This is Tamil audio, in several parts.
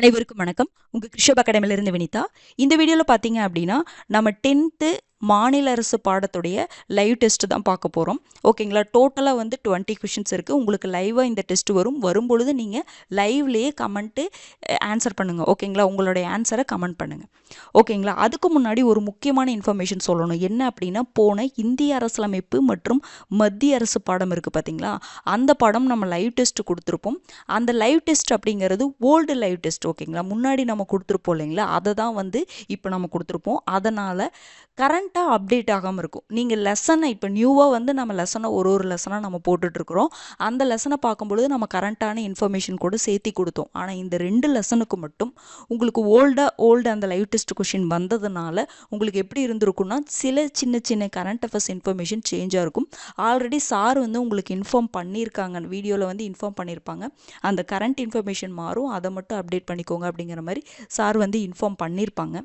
அனைவருக்கும் வணக்கம். உங்க கிருஷப் அகாடமியிலிருந்து வினிதா. இந்த வீடியோல பார்த்தீங்க அப்படின்னா, நம்ம 10th மாநில அரசு பாடத்துடைய லைவ் டெஸ்ட் தான் பார்க்க போறோம். ஓகேங்களா? டோட்டலா வந்து 20 கொஸ்டின்ஸ் இருக்கு. உங்களுக்கு லைவா இந்த டெஸ்ட் வரும். வரும்பொழுது நீங்க லைவ்லயே கமெண்ட் ஆன்சர் பண்ணுங்க. ஓகேங்களா? உங்களுடைய ஆன்சரை கமெண்ட் பண்ணுங்க. ஓகேங்களா? அதுக்கு முன்னாடி ஒரு முக்கியமான இன்ஃபர்மேஷன் சொல்லணும். என்ன அப்படின்னா, போன இந்திய அரசியலமைப்பு மற்றும் மத்திய அரசு பாடம் இருக்கு பார்த்தீங்களா? அந்த பாடம் நம்ம லைவ் டெஸ்ட் கொடுத்துருப்போம். அந்த லைவ் டெஸ்ட் அப்படிங்கிறது ஓல்டு லைவ் டெஸ்ட். ஓகேங்களா? முன்னாடி நம்ம கொடுத்துருப்போம் இல்லைங்களா? அதை தான் வந்து இப்போ நம்ம கொடுத்துருப்போம். அதனால் கரண்ட்டாக அப்டேட் ஆகாமல் இருக்கும். நீங்கள் லெசனை இப்போ நியூவாக வந்து நம்ம லெசனை ஒரு லெசனாக நம்ம போட்டுட்ருக்குறோம். அந்த லெசனை பார்க்கும்பொழுது நம்ம கரண்ட்டான இன்ஃபர்மேஷன் கூட சேர்த்தி கொடுத்தோம். ஆனால் இந்த 2 லெசனுக்கு மட்டும் உங்களுக்கு ஓல்டு அந்த லைவ் டெஸ்ட் கொஷின் வந்ததுனால உங்களுக்கு எப்படி இருந்திருக்குன்னா, சில சின்ன கரண்ட் அஃபேர்ஸ் இன்ஃபர்மேஷன் சேஞ்சாக இருக்கும். ஆல்ரெடி சார் வந்து உங்களுக்கு இன்ஃபார்ம் பண்ணியிருக்காங்க, வீடியோவில் வந்து இன்ஃபார்ம் பண்ணியிருப்பாங்க. அந்த கரண்ட் இன்ஃபர்மேஷன் மாறும், அதை மட்டும் அப்டேட் பண்ணிக்கோங்க அப்படிங்கிற மாதிரி சார் வந்து இன்ஃபார்ம் பண்ணியிருப்பாங்க.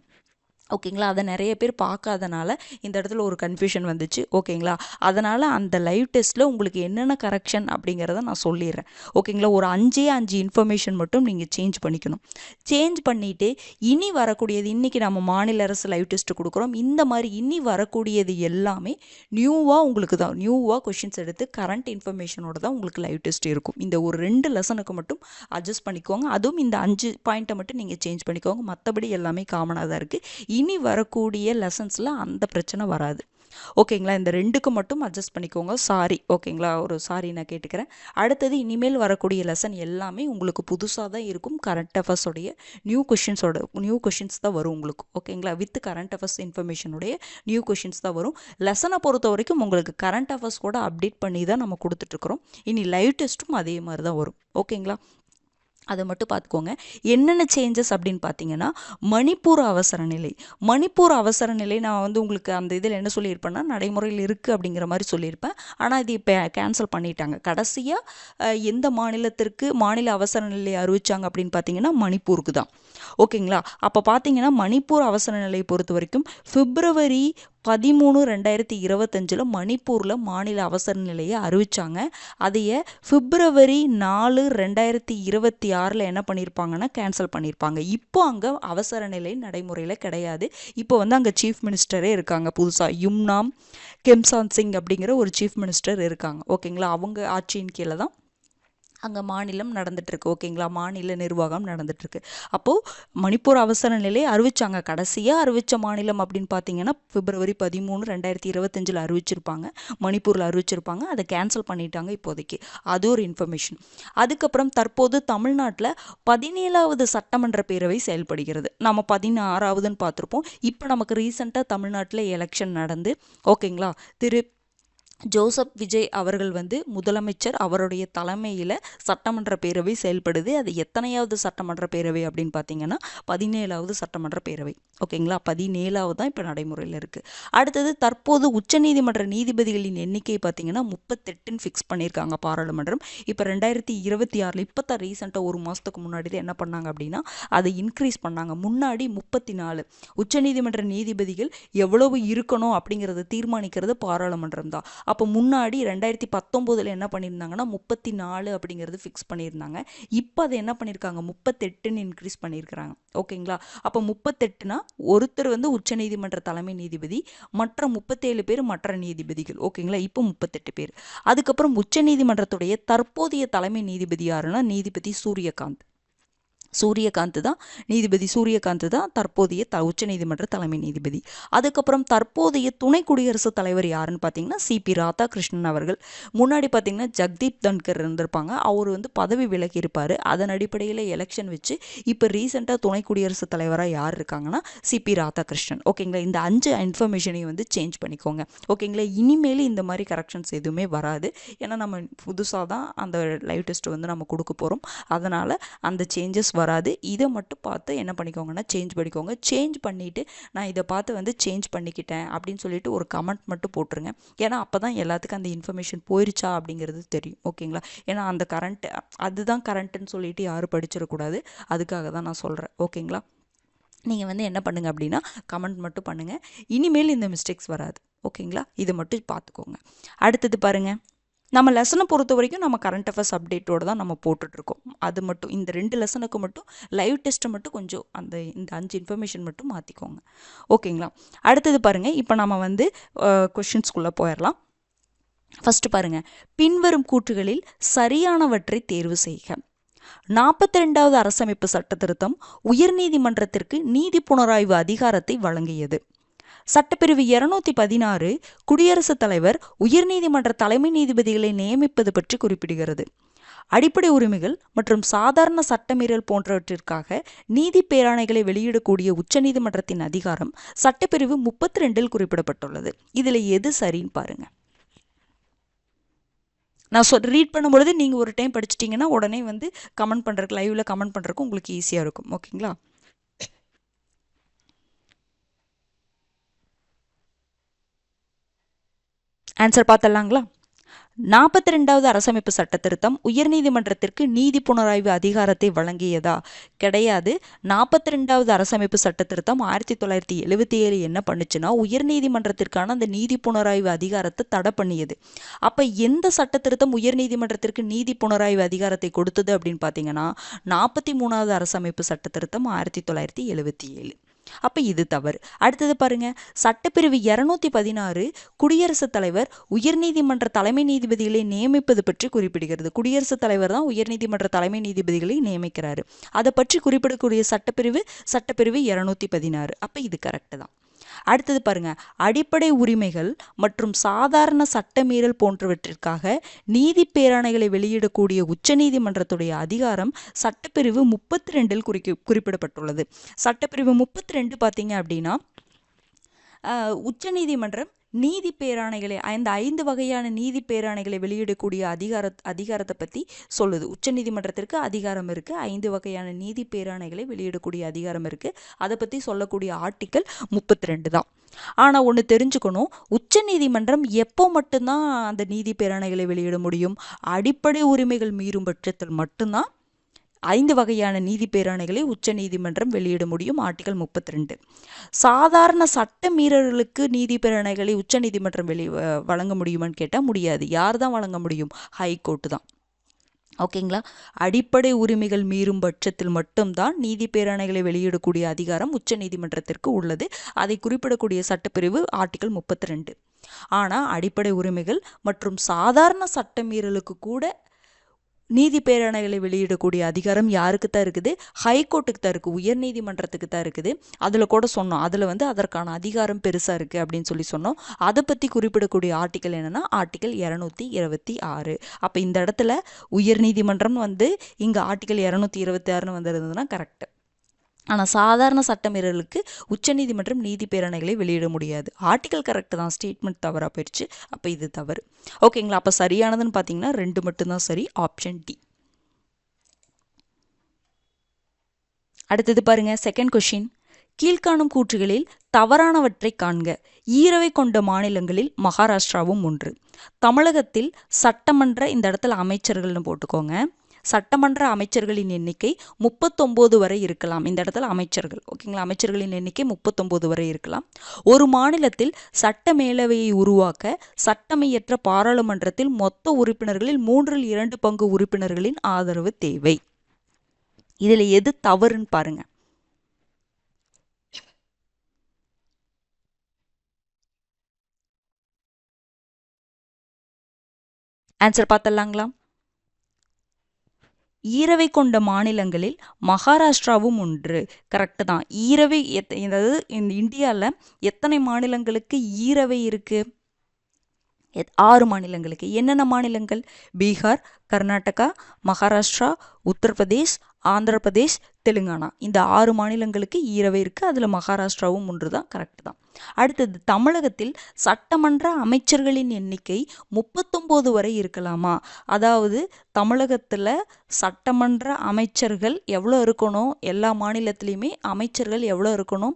ஓகேங்களா? அதை நிறைய பேர் பார்க்காதனால இந்த இடத்துல ஒரு கன்ஃபியூஷன் வந்துச்சு. ஓகேங்களா? அதனால் அந்த லைவ் டெஸ்ட்டில் உங்களுக்கு என்னென்ன கரெக்ஷன் அப்படிங்கிறத நான் சொல்லிடுறேன். ஓகேங்களா? ஒரு 5 இன்ஃபர்மேஷன் மட்டும் நீங்கள் சேஞ்ச் பண்ணிக்கணும். சேஞ்ச் பண்ணிவிட்டு இனி வரக்கூடியது, இன்றைக்கி நம்ம மாநில அரசு லைவ் டெஸ்ட் கொடுக்குறோம். இந்த மாதிரி இனி வரக்கூடியது எல்லாமே நியூவாக உங்களுக்கு தான், நியூவாக கொஷின்ஸ் எடுத்து கரண்ட் இன்ஃபர்மேஷனோட தான் உங்களுக்கு லைவ் டெஸ்ட் இருக்கும். இந்த ஒரு 2 லெசனுக்கு மட்டும் அட்ஜஸ்ட் பண்ணிக்கோங்க. அதுவும் இந்த 5 பாயிண்ட்டை மட்டும் நீங்கள் சேஞ்ச் பண்ணிக்கோங்க. மற்றபடி எல்லாமே காமனாக தான் இருக்குது. இனி வரக்கூடிய லெசன்ஸில் அந்த பிரச்சனை வராது. ஓகேங்களா? இந்த 2க்கு மட்டும் அட்ஜஸ்ட் பண்ணிக்கோங்க. சாரி. ஓகேங்களா? ஒரு சாரி நான் கேட்டுக்கிறேன். அடுத்தது இனிமேல் வரக்கூடிய லெசன் எல்லாமே உங்களுக்கு புதுசாக தான் இருக்கும். கரண்ட் அஃபேர்ஸோடைய நியூ கொஷின்ஸ் தான் வரும் உங்களுக்கு. ஓகேங்களா? வித் கரண்ட் அஃபேர்ஸ் இன்ஃபர்மேஷனுடைய நியூ கொஷின்ஸ் தான் வரும். லெசனை பொறுத்த வரைக்கும் உங்களுக்கு கரண்ட் அஃபேர்ஸ் கூட அப்டேட் பண்ணி தான் நம்ம கொடுத்துட்ருக்குறோம். இனி லைவ் டெஸ்ட்டும் அதே மாதிரி தான் வரும். ஓகேங்களா? அதை மட்டும் பார்த்துக்கோங்க. என்னென்ன சேஞ்சஸ் அப்படின்னு பார்த்தீங்கன்னா, மணிப்பூர் அவசர நிலை நான் வந்து உங்களுக்கு அந்த இதில் என்ன சொல்லியிருப்பேன்னா, நடைமுறையில் இருக்குது அப்படிங்கிற மாதிரி சொல்லியிருப்பேன். ஆனால் இது இப்போ கேன்சல் பண்ணிட்டாங்க. கடைசியாக எந்த மாநிலத்திற்கு மாநில அவசர நிலை அறிவிச்சாங்க அப்படின்னு பார்த்தீங்கன்னா, மணிப்பூருக்கு தான். ஓகேங்களா? அப்போ பார்த்தீங்கன்னா, மணிப்பூர் அவசர நிலையை பொறுத்த வரைக்கும் February 13, 2025 மணிப்பூரில் மாநில அவசர நிலையை அறிவித்தாங்க. அதையே February 4, 2026 என்ன பண்ணியிருப்பாங்கன்னா கேன்சல் பண்ணியிருப்பாங்க. இப்போ அங்கே அவசர நிலை நடைமுறையில் கிடையாது. இப்போ வந்து அங்கே சீஃப் மினிஸ்டரே இருக்காங்க. புதுசாக யும்னாம் கெம்சான் சிங் அப்படிங்கிற ஒரு சீஃப் மினிஸ்டர் இருக்காங்க. ஓகேங்களா? அவங்க ஆட்சியின் கீழே தான் அங்கே மாநிலம் நடந்துகிட்ருக்கு. ஓகேங்களா? மாநில நிர்வாகம் நடந்துகிட்ருக்கு. அப்போது மணிப்பூர் அவசர நிலை அறிவித்தாங்க. கடைசியாக அறிவித்த மாநிலம் அப்படின்னு பார்த்தீங்கன்னா February 13, 2025 அறிவிச்சிருப்பாங்க. மணிப்பூரில் அறிவிச்சிருப்பாங்க. அதை கேன்சல் பண்ணிட்டாங்க இப்போதைக்கு. அது ஒரு இன்ஃபர்மேஷன். அதுக்கப்புறம் தற்போது தமிழ்நாட்டில் 17வது சட்டமன்ற பேரவை செயல்படுகிறது. நம்ம 16வதுன்னு பார்த்துருப்போம். இப்போ நமக்கு ரீசெண்டாக தமிழ்நாட்டில் எலெக்ஷன் நடந்து, ஓகேங்களா, திரு ஜோசப் விஜய் அவர்கள் வந்து முதலமைச்சர், அவருடைய தலைமையில் சட்டமன்ற பேரவை செயல்படுது. அது எத்தனையாவது சட்டமன்ற பேரவை அப்படின்னு பார்த்தீங்கன்னா 17வது சட்டமன்ற பேரவை. ஓகேங்களா? 17வது தான் இப்போ நடைமுறையில் இருக்குது. அடுத்தது தற்போது உச்சநீதிமன்ற நீதிபதிகளின் எண்ணிக்கை பார்த்தீங்கன்னா 38ன்னு ஃபிக்ஸ் பண்ணியிருக்காங்க பாராளுமன்றம். இப்போ 2026 இப்போ தான் ரீசெண்டாக ஒரு மாதத்துக்கு முன்னாடி தான் என்ன பண்ணாங்க அப்படின்னா அதை இன்க்ரீஸ் பண்ணாங்க. முன்னாடி 34. உச்சநீதிமன்ற நீதிபதிகள் எவ்வளவு இருக்கணும் அப்படிங்கிறத தீர்மானிக்கிறது பாராளுமன்றம் தான். அப்போ முன்னாடி 2019 என்ன பண்ணியிருந்தாங்கன்னா 34 அப்படிங்கிறது ஃபிக்ஸ் பண்ணியிருந்தாங்க. இப்போ அதை என்ன பண்ணியிருக்காங்க, 38ன்னு இன்க்ரீஸ் பண்ணியிருக்கிறாங்க. ஓகேங்களா? அப்போ 38னா ஒருத்தர் வந்து உச்சநீதிமன்ற தலைமை நீதிபதி, மற்ற 37 பேர் மற்ற நீதிபதிகள். ஓகேங்களா? இப்போ 38 பேர். அதுக்கப்புறம் உச்சநீதிமன்றத்துடைய தற்போதைய தலைமை நீதிபதி யாருன்னா நீதிபதி சூரியகாந்த் தான் தற்போதைய உச்சநீதிமன்ற தலைமை நீதிபதி. அதுக்கப்புறம் தற்போதைய துணை குடியரசுத் தலைவர் யாருன்னு பார்த்தீங்கன்னா CP ராதாகிருஷ்ணன் அவர்கள். முன்னாடி பார்த்தீங்கன்னா ஜக்தீப் தன்கர் இருந்திருப்பாங்க. அவர் வந்து பதவி விலகி இருப்பார். அதன் அடிப்படையில் எலெக்ஷன் வச்சு இப்போ ரீசெண்டாக துணை குடியரசுத் தலைவராக யார் இருக்காங்கன்னா CP ராதாகிருஷ்ணன். ஓகேங்களா? இந்த 5 இன்ஃபர்மேஷனையும் வந்து சேஞ்ச் பண்ணிக்கோங்க. ஓகேங்களா? இனிமேல் இந்த மாதிரி கரெக்ஷன்ஸ் எதுவுமே வராது. ஏன்னா நம்ம புதுசாக தான் அந்த லைவ் டெஸ்ட் வந்து நம்ம கொடுக்க போகிறோம். அதனால் அந்த சேஞ்சஸ் வராது. இதை மட்டும் பார்த்து என்ன பண்ணிக்கோங்கன்னா சேஞ்ச் பண்ணிக்கோங்க. சேஞ்ச் பண்ணிவிட்டு நான் இதை பார்த்து வந்து சேஞ்ச் பண்ணிக்கிட்டேன் அப்படின்னு சொல்லிட்டு ஒரு கமெண்ட் மட்டும் போட்டுருங்க. ஏன்னா அப்போ தான் எல்லாத்துக்கும் அந்த இன்ஃபர்மேஷன் போயிருச்சா அப்படிங்கிறது தெரியும். ஓகேங்களா? ஏன்னா அந்த அதுதான் கரண்ட்டுன்னு சொல்லிட்டு யாரும் படிச்சிடக்கூடாது. அதுக்காக தான் நான் சொல்கிறேன். ஓகேங்களா? நீங்கள் வந்து என்ன பண்ணுங்கள் அப்படின்னா கமெண்ட் மட்டும் பண்ணுங்கள். இனிமேல் இந்த மிஸ்டேக்ஸ் வராது. ஓகேங்களா? இதை மட்டும் பார்த்துக்கோங்க. அடுத்தது பாருங்கள், நம்ம லெசனை பொறுத்த வரைக்கும் நம்ம கரண்ட் அஃபேர்ஸ் அப்டேட்டோடு தான் நம்ம போட்டுட்ருக்கோம். அது மட்டும் இந்த 2 லெசனுக்கு மட்டும் லைவ் டெஸ்ட்டை மட்டும் கொஞ்சம் இந்த 5 இன்ஃபர்மேஷன் மட்டும் மாற்றிக்கோங்க. ஓகேங்களா? அடுத்தது பாருங்கள், இப்போ நம்ம வந்து கொஷின்ஸ்குள்ளே போயிடலாம். ஃபஸ்ட்டு பாருங்கள், பின்வரும் கூற்றுகளில் சரியானவற்றை தேர்வு செய்க. 42வது அரசமைப்பு சட்ட திருத்தம் உயர்நீதிமன்றத்திற்கு நீதி புனராய்வு அதிகாரத்தை வழங்கியது. சட்டப்பிரிவு 216 குடியரசுத் தலைவர் உயர்நீதிமன்ற தலைமை நீதிபதிகளை நியமிப்பது பற்றி குறிப்பிடுகிறது. அடிப்படை உரிமைகள் மற்றும் சாதாரண சட்டமீறல் போன்றவற்றிற்காக நீதி பேராணைகளை வெளியிடக்கூடிய உச்சநீதிமன்றத்தின் அதிகாரம் சட்டப்பிரிவு 32 குறிப்பிடப்பட்டுள்ளது. இதில் எது சரின்னு பாருங்க. நான் ரீட் பண்ணும்பொழுது நீங்கள் ஒரு டைம் படிச்சிட்டிங்கன்னா உடனே வந்து கமெண்ட் பண்ணுறதுக்கு, லைவில் கமெண்ட் பண்ணுறதுக்கு உங்களுக்கு ஈஸியாக இருக்கும். ஓகேங்களா? ஆன்சர் பார்த்தலாங்களா? 42வது அரசமைப்பு சட்ட திருத்தம் உயர்நீதிமன்றத்திற்கு நீதி புனராய்வு அதிகாரத்தை வழங்கியதா? கிடையாது. 42வது அரசமைப்பு சட்ட திருத்தம் 1977 என்ன பண்ணுச்சுன்னா உயர்நீதிமன்றத்திற்கான அந்த நீதி புனராய்வு அதிகாரத்தை தடை பண்ணியது. அப்போ எந்த சட்ட திருத்தம் உயர்நீதிமன்றத்திற்கு நீதி புனராய்வு அதிகாரத்தை கொடுத்தது அப்படின்னு பார்த்தீங்கன்னா 43வது அரசமைப்பு சட்ட திருத்தம் 1977. அப்போ இது தவறு. அடுத்தது பாருங்க, சட்டப்பிரிவு 216 குடியரசுத் தலைவர் உயர்நீதிமன்ற தலைமை நீதிபதிகளை நியமிப்பது பற்றி குறிப்பிடுகிறது. குடியரசுத் தலைவர் தான் உயர்நீதிமன்ற தலைமை நீதிபதிகளை நியமிக்கிறாரு. அதை பற்றி குறிப்பிடக்கூடிய சட்டப்பிரிவு 216. அப்போ இது கரெக்டு தான். அடுத்தது பாருங்க, அடிப்படை உரிமைகள் மற்றும் சாதாரண சட்டமீறல் போன்றவற்றிற்காக நீதி பேராணைகளை வெளியிடக்கூடிய உச்சநீதிமன்றத்துடைய அதிகாரம் சட்டப்பிரிவு 32 குறிப்பிடப்பட்டுள்ளது. சட்டப்பிரிவு 32 பார்த்தீங்க அப்படின்னா உச்சநீதிமன்றம் நீதி பேராணைகளை, அந்த 5 வகையான நீதி பேராணைகளை வெளியிடக்கூடிய அதிகாரத்தை பற்றி சொல்லுது. உச்சநீதிமன்றத்திற்கு அதிகாரம் இருக்குது, 5 வகையான நீதி பேராணைகளை வெளியிடக்கூடிய அதிகாரம் இருக்குது. அதை பற்றி சொல்லக்கூடிய ஆர்டிக்கல் 32 தான். ஆனால் ஒன்று தெரிஞ்சுக்கணும், உச்சநீதிமன்றம் எப்போ மட்டும்தான் அந்த நீதி பேராணைகளை வெளியிட முடியும்? அடிப்படை உரிமைகள் மீறும் பட்சத்தில் மட்டும்தான் 5 வகையான நீதி பேராணைகளை உச்ச நீதிமன்றம் வெளியிட முடியும். ஆர்டிகல் 32. சாதாரண சட்ட மீறல்களுக்கு நீதி பேராணைகளை உச்ச நீதிமன்றம் வழங்க முடியுமான்னு கேட்டால் முடியாது. யார் தான் வழங்க முடியும்? ஹைகோர்ட்டு தான். ஓகேங்களா? அடிப்படை உரிமைகள் மீறும் பட்சத்தில் மட்டும்தான் நீதி பேராணைகளை வெளியிடக்கூடிய அதிகாரம் உச்ச நீதிமன்றத்திற்கு உள்ளது. அதை குறிப்பிடக்கூடிய சட்டப்பிரிவு ஆர்டிகல் 32. ஆனால் அடிப்படை உரிமைகள் மற்றும் சாதாரண சட்ட மீறலுக்கு கூட நீதி பேராணைகளை வெளியிடக்கூடிய அதிகாரம் யாருக்கு தான் இருக்குது? ஹைகோர்ட்டுக்கு தான் இருக்குது, உயர்நீதிமன்றத்துக்கு தான் இருக்குது. அதில் கூட சொன்னோம், அதில் வந்து அதற்கான அதிகாரம் பெருசாக இருக்குது அப்படின்னு சொல்லி சொன்னோம். அதை பற்றி குறிப்பிடக்கூடிய ஆர்டிக்கல் என்னென்னா ஆர்டிக்கல் 226. அப்போ இந்த இடத்துல உயர்நீதிமன்றம் வந்து இங்கே ஆர்டிக்கல் 226 வந்திருந்ததுன்னா கரெக்டு. ஆனால் சாதாரண சட்டமீறலுக்கு உச்சநீதிமன்றம் நீதி பேராணைகளை வெளியிட முடியாது. ஆர்டிக்கல் கரெக்டு தான், ஸ்டேட்மெண்ட் தவறாக போயிடுச்சு. அப்போ இது தவறு. ஓகேங்களா? அப்போ சரியானதுன்னு பார்த்தீங்கன்னா 2 மட்டும்தான் சரி, ஆப்ஷன் டி. அடுத்தது பாருங்க, செகண்ட் கொஷின். கீழ்காணும் கூற்றுகளில் தவறானவற்றை காண்க. ஈரவை கொண்ட மாநிலங்களில் மகாராஷ்டிராவும் ஒன்று. தமிழகத்தில் சட்டமன்ற, இந்த இடத்துல அமைச்சர்கள்னு போட்டுக்கோங்க, சட்டமன்ற அமைச்சர்களின் எண்ணிக்கை 39 வரை இருக்கலாம். இந்த இடத்துல அமைச்சர்கள், ஓகேங்களா? அமைச்சர்களின் எண்ணிக்கை 39 வரை இருக்கலாம். ஒரு மாநிலத்தில் சட்ட மேலவையை உருவாக்க சட்டமையற்ற பாராளுமன்றத்தில் மொத்த உறுப்பினர்களில் 3/2 பங்கு உறுப்பினர்களின் ஆதரவு தேவை. இதில் எது தவறுன்னு பாருங்க. ஆன்சர் பார்த்தலாங்களா? ஈரவை கொண்ட மாநிலங்களில் மகாராஷ்டிராவும் ஒன்று. கரெக்டு தான். ஈரவை அதாவது இந்த இந்தியாவில் எத்தனை மாநிலங்களுக்கு ஈரவை இருக்குது? 6 மாநிலங்களுக்கு. என்னென்ன மாநிலங்கள்? பீகார், கர்நாடகா, மகாராஷ்டிரா, உத்தரப்பிரதேஷ், ஆந்திர பிரதேஷ், தெலுங்கானா. இந்த 6 மாநிலங்களுக்கு ஈரவை இருக்குது. அதில் மகாராஷ்டிராவும் ஒன்று தான். கரெக்டு தான். அடுத்தது, தமிழகத்தில் சட்டமன்ற அமைச்சர்களின் எண்ணிக்கை 39 வரை இருக்கலாமா? அதாவது தமிழகத்தில் சட்டமன்ற அமைச்சர்கள் எவ்வளோ இருக்கணும்? எல்லா மாநிலத்திலையுமே அமைச்சர்கள் எவ்வளோ இருக்கணும்?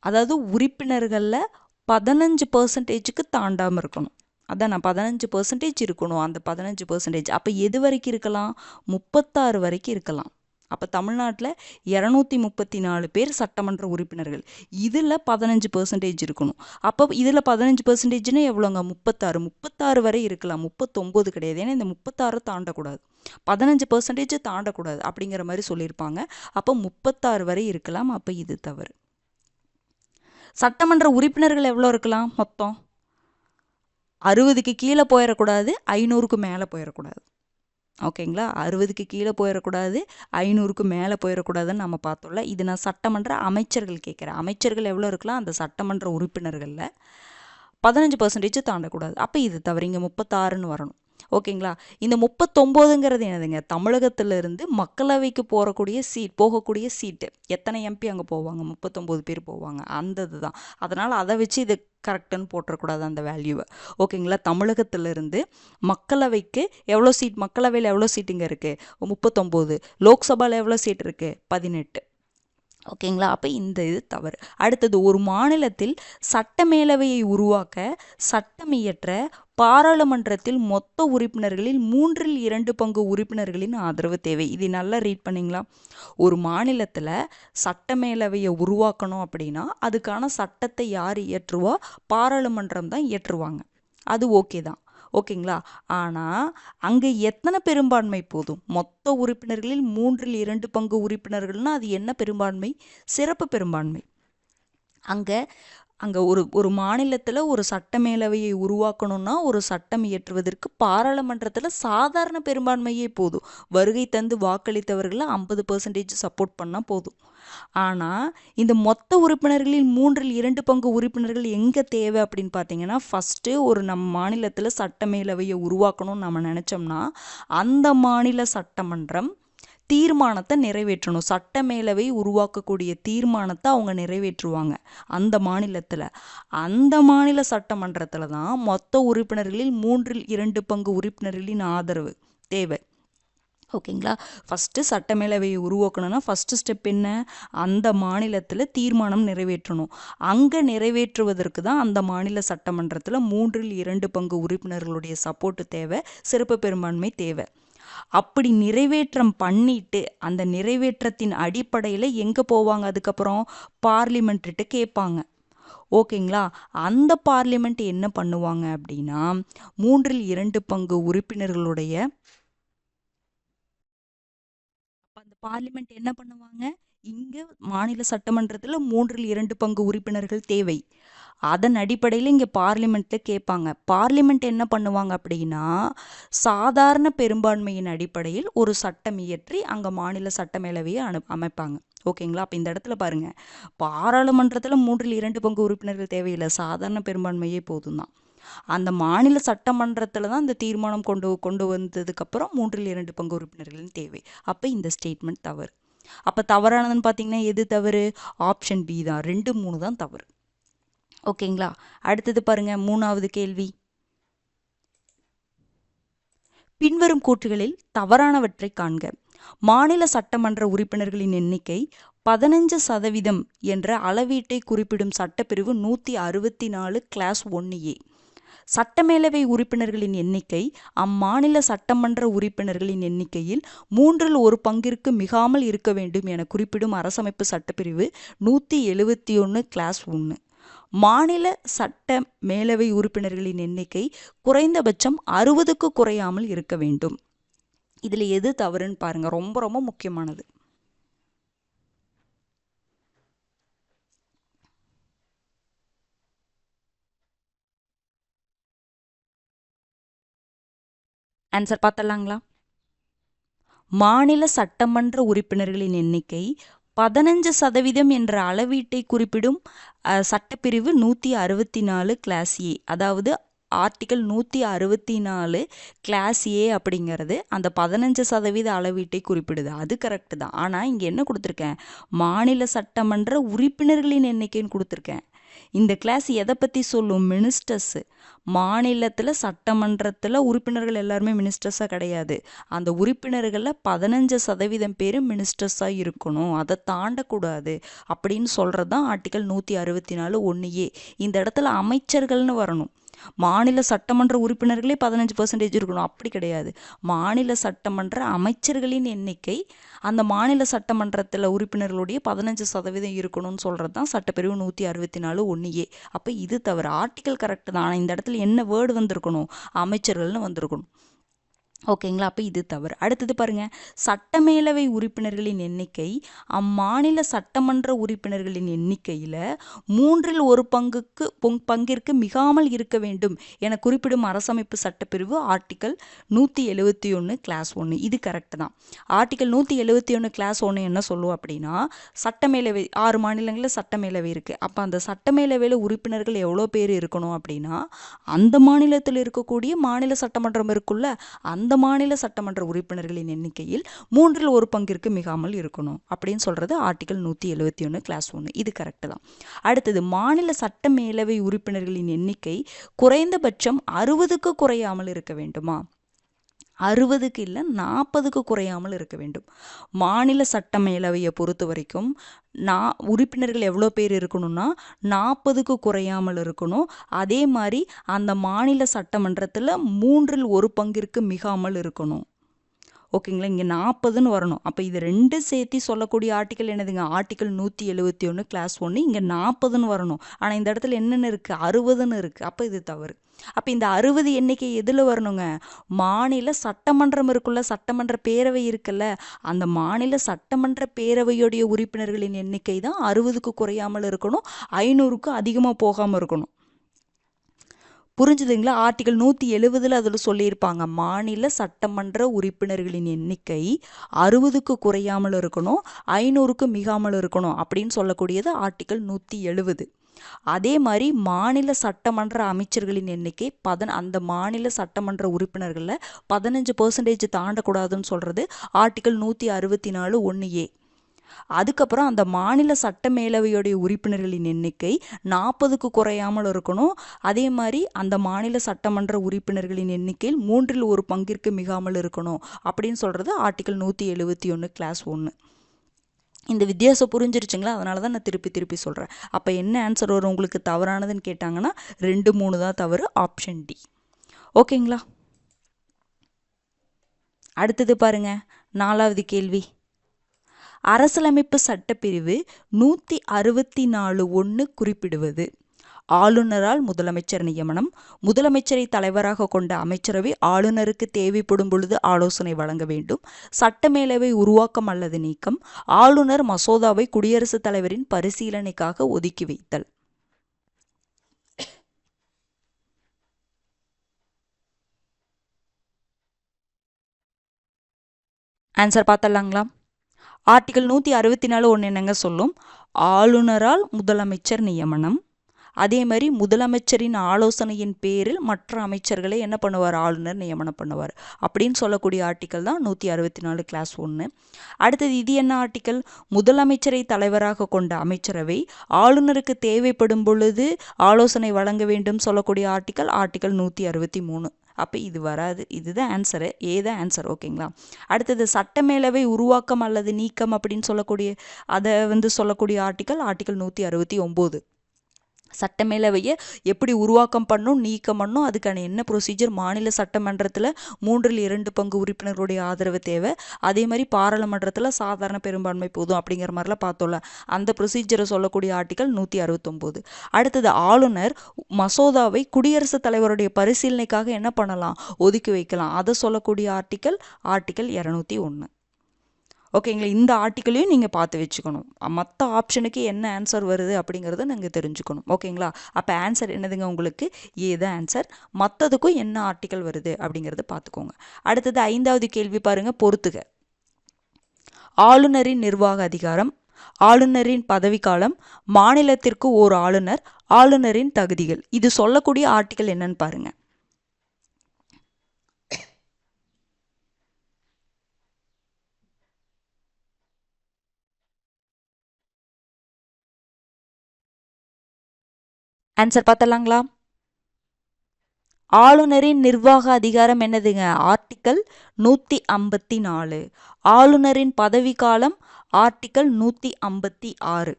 அதாவது உறுப்பினர்களில் 15% தாண்டாமல் இருக்கணும். அதான் நான் 15% இருக்கணும். அந்த 15%. அப்போ எது வரைக்கும் இருக்கலாம்? 36 வரைக்கும் இருக்கலாம். அப்போ தமிழ்நாட்டில் 234 பேர் சட்டமன்ற உறுப்பினர்கள். இதில் 15% இருக்கணும். அப்போ இதில் 15%னா எவ்வளோங்க? 36 வரை இருக்கலாம், 39 கிடையாது. ஏன்னா இந்த 36 தாண்டக்கூடாது, 15% தாண்டக்கூடாது அப்படிங்கிற மாதிரி சொல்லியிருப்பாங்க. அப்போ 36 வரை இருக்கலாம். அப்போ இது தவறு. சட்டமன்ற உறுப்பினர்கள் எவ்வளோ இருக்கலாம்? மொத்தம் 60க்கு கீழே போயிடக்கூடாது, 500க்கு மேலே போயிடக்கூடாது. ஓகேங்களா? 60க்கு கீழே போயிடக்கூடாது, 500க்கு மேலே போயிடக்கூடாதுன்னு நம்ம பார்த்தோம்ல. இது நான் சட்டமன்ற அமைச்சர்கள் கேட்குறேன். அமைச்சர்கள் எவ்வளோ இருக்கலாம்? அந்த சட்டமன்ற உறுப்பினர்களில் 15% தாண்டக்கூடாது. அப்போ இது தவறு, இங்கே 36ன்னு வரணும். ஓகேங்களா? இந்த 39ங்கிறது என்னதுங்க? தமிழகத்திலிருந்து மக்களவைக்கு போகக்கூடிய சீட்டு. எத்தனை எம்பி அங்கே போவாங்க? 39 பேர் போவாங்க. அந்த இதுதான். அதனால் அதை வச்சு இது கரெக்டுன்னு போட்டுறக்கூடாது அந்த வேல்யூவை. ஓகேங்களா? தமிழகத்திலிருந்து மக்களவைக்கு எவ்வளோ சீட்? மக்களவையில் எவ்வளோ சீட்டுங்க இருக்குது? 39. லோக்சபாவில் எவ்வளோ சீட் இருக்குது? 18. ஓகேங்களா? அப்போ இந்த இது தவறு. அடுத்தது, ஒரு மாநிலத்தில் சட்ட மேலவையை உருவாக்க சட்டம் இயற்ற பாராளுமன்றத்தில் மொத்த உறுப்பினர்களில் 3/2 பங்கு உறுப்பினர்களின் ஆதரவு தேவை. இது நல்லா ரீட் பண்ணிங்களா? ஒரு மாநிலத்தில் சட்ட மேலவையை உருவாக்கணும் அப்படின்னா அதுக்கான சட்டத்தை யார் இயற்றுவா? பாராளுமன்றம் தான் இயற்றுவாங்க. அது ஓகே தான். ஓகேங்களா? ஆனால் அங்கே எத்தனை பெரும்பான்மை போதும்? மொத்த உறுப்பினர்களில் 3/2 பங்கு உறுப்பினர்கள்னால் அது என்ன பெரும்பான்மை? சிறப்பு பெரும்பான்மை. அங்கே ஒரு மாநிலத்தில் ஒரு சட்ட மேலவையை உருவாக்கணும்னா ஒரு சட்டம் இயற்றுவதற்கு பாராளுமன்றத்தில் சாதாரண பெரும்பான்மையே போதும். வருகை தந்து வாக்களித்தவர்களை 50% சப்போர்ட் பண்ணால் போதும். ஆனால் இந்த மொத்த உறுப்பினர்களில் 3/2 பங்கு உறுப்பினர்கள் எங்கே தேவை அப்படின்னு பார்த்தீங்கன்னா, ஃபஸ்ட்டு ஒரு நம்ம மாநிலத்தில் சட்ட மேலவையை உருவாக்கணும்னு நம்ம நினச்சோம்னா அந்த மாநில சட்டமன்றம் தீர்மானத்தை நிறைவேற்றணும். சட்ட மேலவை உருவாக்கக்கூடிய தீர்மானத்தை அவங்க நிறைவேற்றுவாங்க அந்த மாநிலத்தில். அந்த மாநில சட்டமன்றத்தில் தான் மொத்த உறுப்பினர்களில் 3/2 பங்கு உறுப்பினர்களின் ஆதரவு தேவை. ஓகேங்களா? ஃபஸ்ட்டு சட்ட மேலவையை உருவாக்கணும்னா ஃபஸ்ட்டு ஸ்டெப் என்ன? அந்த மாநிலத்தில் தீர்மானம் நிறைவேற்றணும். அங்கே நிறைவேற்றுவதற்கு தான் அந்த மாநில சட்டமன்றத்தில் 3/2 பங்கு உறுப்பினர்களுடைய சப்போர்ட்டு தேவை, சிறப்பு பெரும்பான்மை தேவை. அப்படி நிறைவேற்றம் பண்ணிட்டு அந்த நிறைவேற்றத்தின் அடிப்படையில் எங்கே போவாங்க? அதுக்கப்புறம் பார்லிமெண்ட்டு கேட்பாங்க. ஓகேங்களா? அந்த பார்லிமெண்ட் என்ன பண்ணுவாங்க அப்படின்னா 3/2 பங்கு உறுப்பினர்களுடைய அந்த பார்லிமெண்ட் என்ன பண்ணுவாங்க? இங்கே மாநில சட்டமன்றத்தில் 3/2 பங்கு உறுப்பினர்கள் தேவை. அதன் அடிப்படையில் இங்கே பார்லிமெண்ட்டில் கேட்பாங்க. பார்லிமெண்ட் என்ன பண்ணுவாங்க அப்படின்னா சாதாரண பெரும்பான்மையின் அடிப்படையில் ஒரு சட்டம் இயற்றி அங்கே மாநில சட்ட மேலவையை அமைப்பாங்க. ஓகேங்களா? அப்போ இந்த இடத்துல பாருங்கள், பாராளுமன்றத்தில் 3/2 பங்கு உறுப்பினர்கள் தேவையில்லை, சாதாரண பெரும்பான்மையே போதும் தான். அந்த மாநில சட்டமன்றத்தில் தான் இந்த தீர்மானம் கொண்டு வந்ததுக்கப்புறம் 3/2 பங்கு உறுப்பினர்களின் தேவை. அப்போ இந்த ஸ்டேட்மெண்ட் தவறு. அப்போ தவறானதுன்னு பார்த்தீங்கன்னா எது தவறு? ஆப்ஷன் பி தான். 2, 3 தான் தவறு. ஓகேங்களா? அடுத்தது பாருங்க, 3வது கேள்வி. பின்வரும் கூற்றுகளில் தவறானவற்றை காண்க. மாநில சட்டமன்ற உறுப்பினர்களின் எண்ணிக்கை 15% என்ற அளவீட்டை குறிப்பிடும் சட்டப்பிரிவு 164 கிளாஸ் 1A. சட்டமேலவை உறுப்பினர்களின் எண்ணிக்கை அம்மாநில சட்டமன்ற உறுப்பினர்களின் எண்ணிக்கையில் 1/3 பங்கிற்கு மிகாமல் இருக்க வேண்டும் என குறிப்பிடும் அரசமைப்பு சட்டப்பிரிவு 171 கிளாஸ் 1. மாநில சட்ட மேலவை உறுப்பினர்களின் எண்ணிக்கை குறைந்தபட்சம் 60க்கு குறையாமல் இருக்க வேண்டும். இதில் எது தவறுன்னு பாருங்க, ரொம்ப ரொம்ப முக்கியமானது. ஆன்சர் பார்த்தலாங்களா? மாநில சட்டமன்ற உறுப்பினர்களின் எண்ணிக்கை 15% என்ற அளவீட்டை குறிப்பிடும் சட்டப்பிரிவு 164 கிளாஸ் ஏ, அதாவது ஆர்டிக்கல் 164 கிளாஸ் ஏ அப்படிங்கிறது அந்த 15% அளவீட்டை குறிப்பிடுது. அது கரெக்டு தான். ஆனால் இங்கே என்ன கொடுத்துருக்கேன்? மாநில சட்டமன்ற உறுப்பினர்களின் எண்ணிக்கைன்னு கொடுத்துருக்கேன். இந்த கிளாஸ் எதை பற்றி சொல்லும்? மினிஸ்டர்ஸு. மாநிலத்தில் சட்டமன்றத்தில் உறுப்பினர்கள் எல்லாருமே மினிஸ்டர்ஸாக கிடையாது. அந்த உறுப்பினர்களில் 15% பேர் மினிஸ்டர்ஸாக இருக்கணும், அதை தாண்டக்கூடாது அப்படின்னு சொல்கிறது தான் ஆர்டிக்கல் 164 1A. இந்த இடத்துல அமைச்சர்கள்னு வரணும். மாநில சட்டமன்ற உறுப்பினர்களே 15% இருக்கணும் அப்படி கிடையாது. மாநில சட்டமன்ற அமைச்சர்களின் எண்ணிக்கை அந்த மாநில சட்டமன்றத்தில் உறுப்பினர்களுடைய 15% இருக்கணும்னு சொல்கிறது தான் சட்டப்பிரிவு 164(1)A. அப்போ இது தவிர ஆர்டிக்கல் கரெக்ட் தான். ஆனால் இந்த இடத்துல என்ன வேர்டு வந்திருக்கணும்? அமைச்சர்கள்னு வந்திருக்கணும். ஓகேங்களா? அப்போ இது தவறு. அடுத்தது பாருங்க, சட்டமேலவை உறுப்பினர்களின் எண்ணிக்கை அம்மாநில சட்டமன்ற உறுப்பினர்களின் எண்ணிக்கையில் 1/3 பங்கிற்கு மிகாமல் இருக்க வேண்டும் என குறிப்பிடும் அரசமைப்பு சட்டப்பிரிவு ஆர்டிக்கல் 171 கிளாஸ் 1. இது கரெக்ட் தான். ஆர்டிக்கல் 171 கிளாஸ் 1 என்ன சொல்லுவோம் அப்படின்னா, சட்டமேலவை 6 மாநிலங்களில் சட்டமேலவை இருக்குது. அப்போ அந்த சட்டமேலவையில் உறுப்பினர்கள் எவ்வளோ பேர் இருக்கணும் அப்படின்னா, அந்த மாநிலத்தில் இருக்கக்கூடிய மாநில சட்டமன்றம் இருக்குல்ல, அந்த மாநில சட்டமன்ற உறுப்பினர்களின் எண்ணிக்கையில் 1/3 பங்கிற்கு மிகாமல் இருக்கணும் அப்படின்னு சொல்றது ஆர்டிக்கல் 171 கிளாஸ் 1. இது கரெக்ட் தான். அடுத்தது, மாநில சட்ட மேலவை உறுப்பினர்களின் எண்ணிக்கை குறைந்தபட்சம் 60க்கு குறையாமல் இருக்க வேண்டுமா? 60க்கு இல்லை, 40க்கு குறையாமல் இருக்க வேண்டும். மாநில சட்ட மேலவையை பொறுத்த வரைக்கும் உறுப்பினர்கள் எவ்வளோ பேர் இருக்கணும்னா 40க்கு குறையாமல் இருக்கணும். அதே மாதிரி அந்த மாநில சட்டமன்றத்தில் 1/3 பங்கிற்கு மிகாமல் இருக்கணும். ஓகேங்களா? இங்கே 40ன்னு வரணும். அப்போ இது ரெண்டு சேர்த்து சொல்லக்கூடிய ஆர்டிக்கல் என்னதுங்க? Article 171 class 1. இங்கே 40ன்னு வரணும். ஆனால் இந்த இடத்துல என்னென்னு இருக்குது? 60ன்னு இருக்குது. அப்போ இது தவறு. அப்போ இந்த 60 எண்ணிக்கை எதில் வரணுங்க? மாநில சட்டமன்றம் இருக்குல்ல, சட்டமன்ற பேரவை இருக்குல்ல, அந்த மாநில சட்டமன்ற பேரவையுடைய உறுப்பினர்களின் எண்ணிக்கை தான் 60க்கு குறையாமல் இருக்கணும், 500க்கு அதிகமாக போகாமல் இருக்கணும். புரிஞ்சுதுங்களா? ஆர்டிக்கல் 170 அதில் சொல்லியிருப்பாங்க, மாநில சட்டமன்ற உறுப்பினர்களின் எண்ணிக்கை 60க்கு குறையாமல் இருக்கணும், 500க்கு மிகாமல் இருக்கணும் அப்படின்னு சொல்லக்கூடியது ஆர்டிக்கல் 170. அதே மாதிரி மாநில சட்டமன்ற அமைச்சர்களின் எண்ணிக்கை அந்த மாநில சட்டமன்ற உறுப்பினர்களில் 15% தாண்டக்கூடாதுன்னு சொல்கிறது ஆர்டிக்கல் 164(1)A. அதுக்கப்புறம் அந்த மாநில சட்ட மேலவையுடைய உறுப்பினர்களின் எண்ணிக்கை 40க்கு குறையாமல் இருக்கணும். அதே மாதிரி அந்த மாநில சட்டமன்ற உறுப்பினர்களின் எண்ணிக்கையில் 1/3 பங்கிற்கு மிகாமல் இருக்கணும் அப்படின்னு சொல்கிறது ஆர்டிக்கல் 171 கிளாஸ் 1. இந்த வித்தியாசம் புரிஞ்சிருச்சுங்களா? அதனால தான் நான் திருப்பி சொல்கிறேன். அப்போ என்ன ஆன்சர் வரும் உங்களுக்கு? தவறானதுன்னு கேட்டாங்கன்னா 2, 3 தான் தவறு. Option D. ஓகேங்களா? அடுத்தது பாருங்க, 4வது கேள்வி. அரசியலமைப்பு சட்டப்பிரிவு 164(1) குறிப்பிடுவது ஆளுநரால் முதலமைச்சர் நியமனம், முதலமைச்சரை தலைவராக கொண்ட அமைச்சரவை ஆளுநருக்கு தேவைப்படும் பொழுது ஆலோசனை வழங்க வேண்டும், சட்டமேலவை உருவாக்கம் அல்லது நீக்கம், ஆளுநர் மசோதாவை குடியரசுத் தலைவரின் பரிசீலனைக்காக ஒதுக்கி வைத்தல். ஆன்சர் பார்த்தலாங்களா? ஆர்டிக்கல் 164(1) என்னங்க சொல்லும்? ஆளுநரால் முதலமைச்சர் நியமனம், அதே மாதிரி முதலமைச்சரின் ஆலோசனையின் பேரில் மற்ற அமைச்சர்களை என்ன பண்ணுவார்? ஆளுநர் நியமனம் பண்ணுவார் அப்படின்னு சொல்லக்கூடிய ஆர்டிக்கல் தான் 164 கிளாஸ் 1. அடுத்தது, இது என்ன ஆர்டிக்கல்? முதலமைச்சரை தலைவராக கொண்ட அமைச்சரவை ஆளுநருக்கு தேவைப்படும் பொழுது ஆலோசனை வழங்க வேண்டும் சொல்லக்கூடிய ஆர்டிக்கல் 163. அப்போ இது வராது. இதுதான் ஆன்சரு. ஏதான் ஆன்சர். ஓகேங்களா? அடுத்தது, சட்டமேலவை உருவாக்கம் அல்லது நீக்கம் அப்படின்னு சொல்லக்கூடிய ஆர்டிக்கல் 169. சட்டமேலவையை எப்படி உருவாக்கம் பண்ணும், நீக்கம் பண்ணும், அதுக்கான என்ன ப்ரொசீஜர், மாநில சட்டமன்றத்தில் 3/2 பங்கு உறுப்பினர்களுடைய ஆதரவு தேவை, அதே மாதிரி பாராளுமன்றத்தில் சாதாரண பெரும்பான்மை போதும் அப்படிங்கிற மாதிரிலாம் பார்த்தோம்ல, அந்த ப்ரொசீஜரை சொல்லக்கூடிய ஆர்டிக்கல் 169. அடுத்தது, ஆளுநர் மசோதாவை குடியரசுத் தலைவருடைய பரிசீலனைக்காக என்ன பண்ணலாம்? ஒதுக்கி வைக்கலாம். அதை சொல்லக்கூடிய ஆர்டிக்கல் 201. ஓகேங்களா? இந்த ஆர்டிக்கலையும் நீங்கள் பார்த்து வச்சுக்கணும். மற்ற ஆப்ஷனுக்கு என்ன ஆன்சர் வருது அப்படிங்கிறத நீங்கள் தெரிஞ்சுக்கணும். ஓகேங்களா? அப்போ ஆன்சர் என்னதுங்க உங்களுக்கு? ஏதான் ஆன்சர். மற்றதுக்கும் என்ன ஆர்டிக்கல் வருது அப்படிங்கிறத பார்த்துக்கோங்க. அடுத்தது 5வது கேள்வி பாருங்க, பொறுத்துக. ஆளுநரின் நிர்வாக அதிகாரம், ஆளுநரின் பதவிக்காலம், மாநிலத்திற்கு ஓர் ஆளுநர், ஆளுநரின் தகுதிகள். இது சொல்லக்கூடிய ஆர்டிக்கல் என்னன்னு பாருங்க. ஆன்சர் பார்த்தலாங்களா? ஆளுநரின் நிர்வாக அதிகாரம் என்னதுங்க? ஆர்டிக்கல் 154. ஆளுநரின் பதவிக்காலம் ஆர்டிக்கல் 156.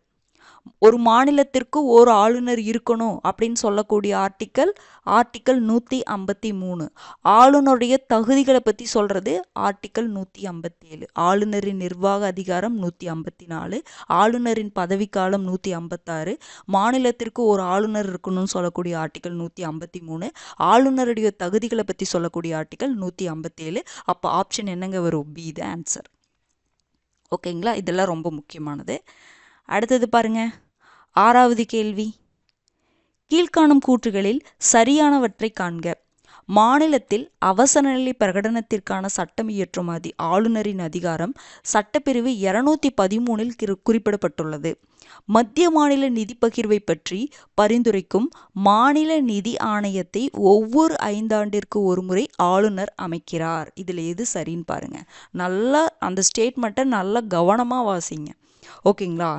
ஒரு மாநிலத்திற்கு ஒரு ஆளுநர் இருக்கணும் அப்படின்னு சொல்லக்கூடிய ஆர்டிக்கல் 153. ஆளுநருடைய தகுதிகளை பற்றி சொல்கிறது ஆர்டிக்கல் 157. ஆளுநரின் நிர்வாக அதிகாரம் 154. ஆளுநரின் பதவிக்காலம் 156. மாநிலத்திற்கு ஒரு ஆளுநர் இருக்கணும்னு சொல்லக்கூடிய ஆர்டிக்கல் 153. ஆளுநருடைய தகுதிகளை பற்றி சொல்லக்கூடிய ஆர்டிக்கல் 157. அப்போ ஆப்ஷன் என்னங்க வரும்? B the answer. ஓகேங்களா? இதெல்லாம் ரொம்ப முக்கியமானது. அடுத்தது பாருங்க, 6வது கேள்வி. கீழ்காணும் கூற்றுகளில் சரியானவற்றை காண்க. மாநிலத்தில் அவசரநிலை பிரகடனத்திற்கான சட்டம் இயற்றும் ஆளுநரின் அதிகாரம் சட்டப்பிரிவு 213 குறிப்பிடப்பட்டுள்ளது. மத்திய மாநில நிதி பகிர்வை பற்றி பரிந்துரைக்கும் மாநில நிதி ஆணையத்தை ஒவ்வொரு 5 ஆண்டிற்கு ஒரு முறை ஆளுநர் அமைக்கிறார். இதில் எது சரின்னு பாருங்க. நல்லா அந்த ஸ்டேட்மெண்ட்டை நல்லா கவனமாக வாசிங்க. ஓகேங்களா?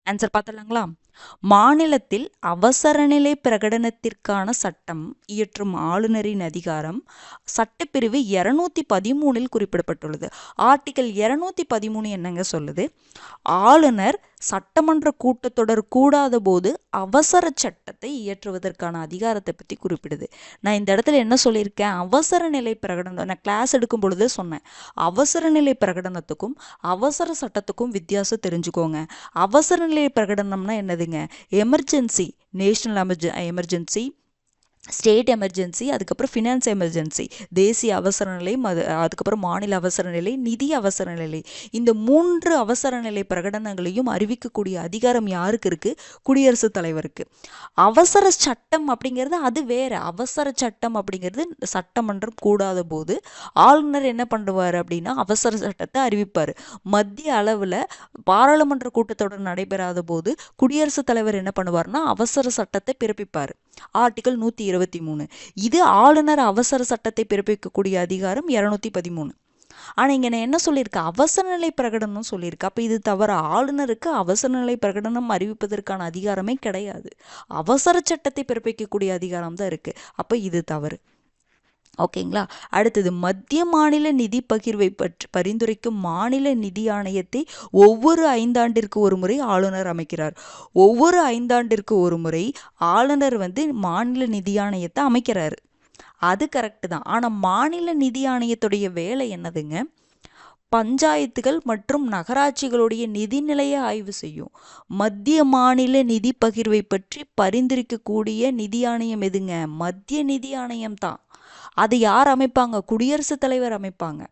ஆன்சர் பார்த்தலாங்களா? மாநிலத்தில் அவசரநிலை பிரகடனத்திற்கான சட்டம் இயற்றும் ஆளுநரின் அதிகாரம் சட்டப்பிரிவு 213 குறிப்பிடப்பட்டுள்ளது. ஆர்டிக்கல் 213 என்னங்க சொல்லுது? ஆளுநர் சட்டமன்ற கூட்டத்தொடர் கூடாத போது அவசர சட்டத்தை இயற்றுவதற்கான அதிகாரத்தை பற்றி குறிப்பிடுது. நான் இந்த இடத்துல என்ன சொல்லியிருக்கேன்? அவசர நிலை பிரகடனம். நான் கிளாஸ் எடுக்கும் பொழுது சொன்னேன், அவசர நிலை பிரகடனத்துக்கும் அவசர சட்டத்துக்கும் வித்தியாசம் தெரிஞ்சுக்கோங்க. அவசர நிலை பிரகடனம்னா என்னதுங்க? Emergency, national emergency, state emergency, அதுக்கப்புறம் ஃபினான்ஸ் எமர்ஜென்சி, தேசிய அவசர நிலை, அதுக்கப்புறம் மாநில அவசர நிலை, நிதி அவசர நிலை. இந்த 3 அவசர நிலை பிரகடனங்களையும் அறிவிக்கக்கூடிய அதிகாரம் யாருக்கு இருக்குது? குடியரசுத் தலைவருக்கு. அவசர சட்டம் அப்படிங்கிறது அது வேற. அவசர சட்டம் அப்படிங்கிறது சட்டமன்றம் கூடாத போது ஆளுநர் என்ன பண்ணுவார் அப்படின்னா அவசர சட்டத்தை அறிவிப்பார். மத்திய அளவில் பாராளுமன்ற கூட்டத்தொடர் நடைபெறாத போது குடியரசுத் தலைவர் என்ன பண்ணுவார்னா அவசர சட்டத்தை பிறப்பிப்பார். ஆர்டிகல் 123. இது ஆளுநர் அவசர சட்டத்தை பிறப்பிக்கக்கூடிய அதிகாரம் 213. ஆனால் இங்கே நான் என்ன சொல்லியிருக்கேன்? அவசர நிலை பிரகடனம் சொல்லியிருக்கு. அப்போ இது தவிர ஆளுநருக்கு அவசர நிலை பிரகடனம் அறிவிப்பதற்கான அதிகாரமே கிடையாது. அவசர சட்டத்தை பிறப்பிக்கக்கூடிய அதிகாரம் தான் இருக்குது. அப்போ இது தவறு. ஓகேங்களா? அடுத்தது, மத்திய மாநில நிதி பகிர்வை பற்றி பரிந்துரைக்கும் மாநில நிதி ஆணையத்தை ஒவ்வொரு 5 ஆண்டிற்கு ஒரு முறை ஆளுநர் அமைக்கிறார். ஒவ்வொரு 5 ஆண்டிற்கு ஒரு முறை ஆளுநர் மாநில நிதி ஆணையத்தை அமைக்கிறாரு. அது கரெக்டு தான். ஆனால் மாநில நிதி ஆணையத்துடைய வேலை என்னதுங்க? பஞ்சாயத்துகள் மற்றும் நகராட்சிகளுடைய நிதிநிலையை ஆய்வு செய்யும். மத்திய மாநில நிதி பகிர்வை பற்றி பரிந்துரைக்கக்கூடிய நிதி ஆணையம் எதுங்க? மத்திய நிதி ஆணையம் தான். அதை யார் அமைப்பாங்க? குடியரசுத் தலைவர் அமைப்பாங்க.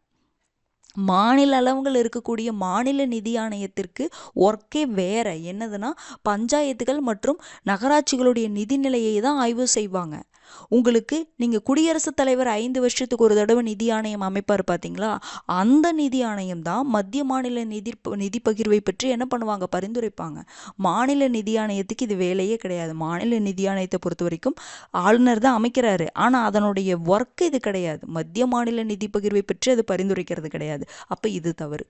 மாநில அளவுகள் இருக்கக்கூடிய மாநில நிதி ஆணையத்திற்கு ஒர்க்கே வேற. என்னதுன்னா பஞ்சாயத்துகள் மற்றும் நகராட்சிகளுடைய நிதிநிலையை தான் ஆய்வு செய்வாங்க. உங்களுக்கு நீங்கள் குடியரசுத் தலைவர் 5 வருஷத்துக்கு ஒரு தடவை நிதி ஆணையம் அமைப்பார் பார்த்தீங்களா? அந்த நிதி ஆணையம் தான் மத்திய மாநில நிதி பகிர்வை பற்றி என்ன பண்ணுவாங்க? பரிந்துரைப்பாங்க. மாநில நிதி ஆணையத்துக்கு இது வேலையே கிடையாது. மாநில நிதி ஆணையத்தை பொறுத்த வரைக்கும் ஆளுநர் தான் அமைக்கிறாரு. ஆனால் அதனுடைய ஒர்க் இது கிடையாது. மத்திய மாநில நிதி பகிர்வை பற்றி அது பரிந்துரைக்கிறது கிடையாது. அப்போ இது தவறு.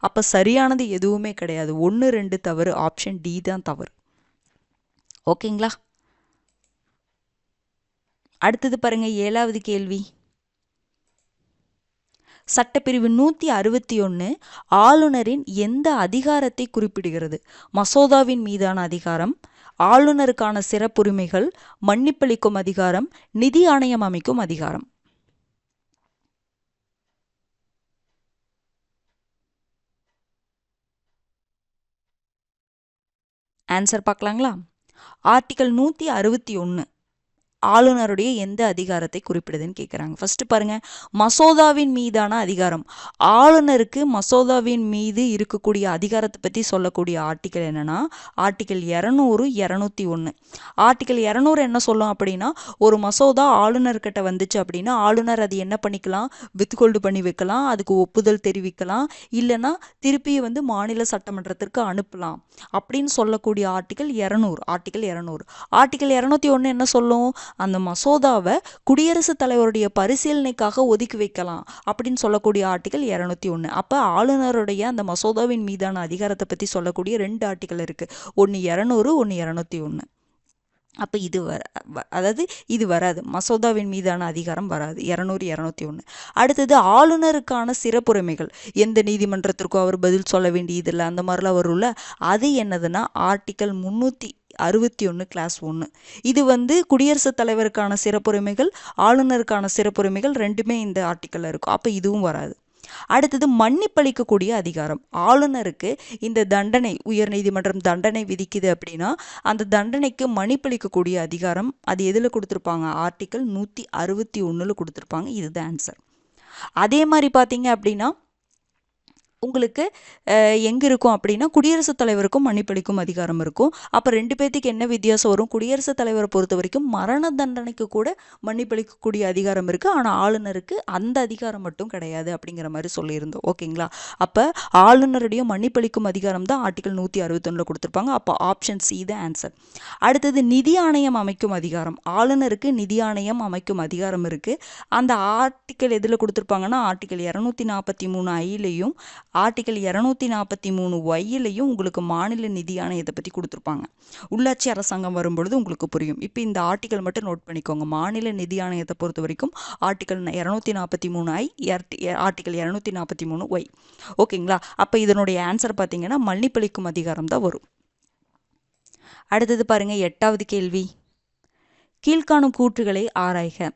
அப்போ சரியானது எதுவுமே கிடையாது. 1, 2 தவறு. ஆப்ஷன் டி தான் தவறு. ஓகேங்களா? அடுத்தது பாருங்க, 7வது கேள்வி. சட்டப்பிரிவு 161 ஆளுநரின் எந்த அதிகாரத்தை குறிப்பிடுகிறது? மசோதாவின் மீதான அதிகாரம், ஆளுநருக்கான சிறப்புரிமைகள், மன்னிப்பளிக்கும் அதிகாரம், நிதி ஆணையம் அமைக்கும் அதிகாரம். ஆன்சர் பார்க்கலாங்களா? ஆர்டிகல் 161 ஆளுநருடைய எந்த அதிகாரத்தை குறிப்பிடுதுன்னு கேட்குறாங்க. ஃபர்ஸ்ட் பாருங்க, மசோதாவின் மீதான அதிகாரம். ஆளுநருக்கு மசோதாவின் மீது இருக்கக்கூடிய அதிகாரத்தை பற்றி சொல்லக்கூடிய ஆர்டிக்கல் என்னன்னா ஆர்டிக்கல் 200, 201. ஆர்டிக்கல் 200 என்ன சொல்லும் அப்படின்னா, ஒரு மசோதா ஆளுநர்கிட்ட வந்துச்சு அப்படின்னா ஆளுநர் அது என்ன பண்ணிக்கலாம்? வித்ஹோல்டு பண்ணி வைக்கலாம், அதுக்கு ஒப்புதல் தெரிவிக்கலாம், இல்லைன்னா திருப்பி மாநில சட்டமன்றத்திற்கு அனுப்பலாம் அப்படின்னு சொல்லக்கூடிய ஆர்டிக்கல் 200. ஆர்டிக்கல் 200. ஆர்டிக்கல் 201 என்ன சொல்லும்? அந்த மசோதாவை குடியரசுத் தலைவருடைய பரிசீலனைக்காக ஒதுக்கி வைக்கலாம் அப்படின்னு சொல்லக்கூடிய ஆர்டிக்கல் 201. அப்போ ஆளுநருடைய அந்த மசோதாவின் மீதான அதிகாரத்தை பற்றி சொல்லக்கூடிய 2 ஆர்டிக்கல் இருக்கு. ஒன்று 200, ஒன்று 201. அப்போ இது அதாவது இது வராது, மசோதாவின் மீதான அதிகாரம் வராது. 200 201. அடுத்தது ஆளுநருக்கான சிறப்புரிமைகள், எந்த நீதிமன்றத்திற்கும் அவர் பதில் சொல்ல வேண்டியதில்லை, அந்த மாதிரிலாம் வரும்ல, அது என்னதுன்னா ஆர்டிக்கல் 361 கிளாஸ் 1. இது குடியரசுத் தலைவருக்கான சிறப்புரிமைகள், ஆளுநருக்கான சிறப்புரிமைகள் ரெண்டுமே இந்த ஆர்டிக்கலில் இருக்கும். அப்போ இதுவும் வராது. அடுத்தது மன்னிப்பளிக்கக்கூடிய அதிகாரம். ஆளுநருக்கு இந்த தண்டனை, உயர் நீதிமன்றம் தண்டனை விதிக்குது அப்படின்னா அந்த தண்டனைக்கு மன்னிப்பளிக்கக்கூடிய அதிகாரம் அது எதில் கொடுத்துருப்பாங்க? ஆர்டிக்கல் 161 கொடுத்துருப்பாங்க. இதுதான் ஆன்சர். அதே மாதிரி பார்த்தீங்க அப்படின்னா உங்களுக்கு எங்கே இருக்கும் அப்படின்னா குடியரசுத் தலைவருக்கும் மன்னிப்பளிக்கும் அதிகாரம் இருக்கும். அப்போ ரெண்டு பேர்த்துக்கு என்ன வித்தியாசம் வரும்? குடியரசுத் தலைவரை பொறுத்த வரைக்கும் மரண தண்டனைக்கு கூட மன்னிப்பளிக்கக்கூடிய அதிகாரம் இருக்குது, ஆனால் ஆளுநருக்கு அந்த அதிகாரம் மட்டும் கிடையாது அப்படிங்கிற மாதிரி சொல்லியிருந்தோம். ஓகேங்களா? அப்போ ஆளுநருடைய மன்னிப்பளிக்கும் அதிகாரம் தான் ஆர்டிக்கல் 161 கொடுத்துருப்பாங்க. அப்போ ஆப்ஷன் சி தான் ஆன்சர். அடுத்தது நிதி ஆணையம் அமைக்கும் அதிகாரம். ஆளுநருக்கு நிதி ஆணையம் அமைக்கும் அதிகாரம் இருக்குது. அந்த ஆர்டிக்கல் எதில் கொடுத்துருப்பாங்கன்னா ஆர்டிக்கல் 243 ஐலையும் ஆர்டிக்கல் 243 ஒய்லையும் உங்களுக்கு மாநில நிதி ஆணையத்தை பற்றி கொடுத்துருப்பாங்க. உள்ளாட்சி அரசாங்கம் வரும்பொழுது உங்களுக்கு புரியும். இப்போ இந்த ஆர்டிக்கல் மட்டும் நோட் பண்ணிக்கோங்க. மாநில நிதி ஆணையத்தை பொறுத்த வரைக்கும் ஆர்டிக்கல் 243 ஐ, ஆர்டிக்கல் 243 ஒய். ஓகேங்களா? அப்போ இதனுடைய ஆன்சர் பார்த்தீங்கன்னா மன்னிப்பளிக்கும் அதிகாரம் தான் வரும். அடுத்தது பாருங்க, 8வது கேள்வி. கீழ்காணும் கூற்றுகளை ஆராய்க.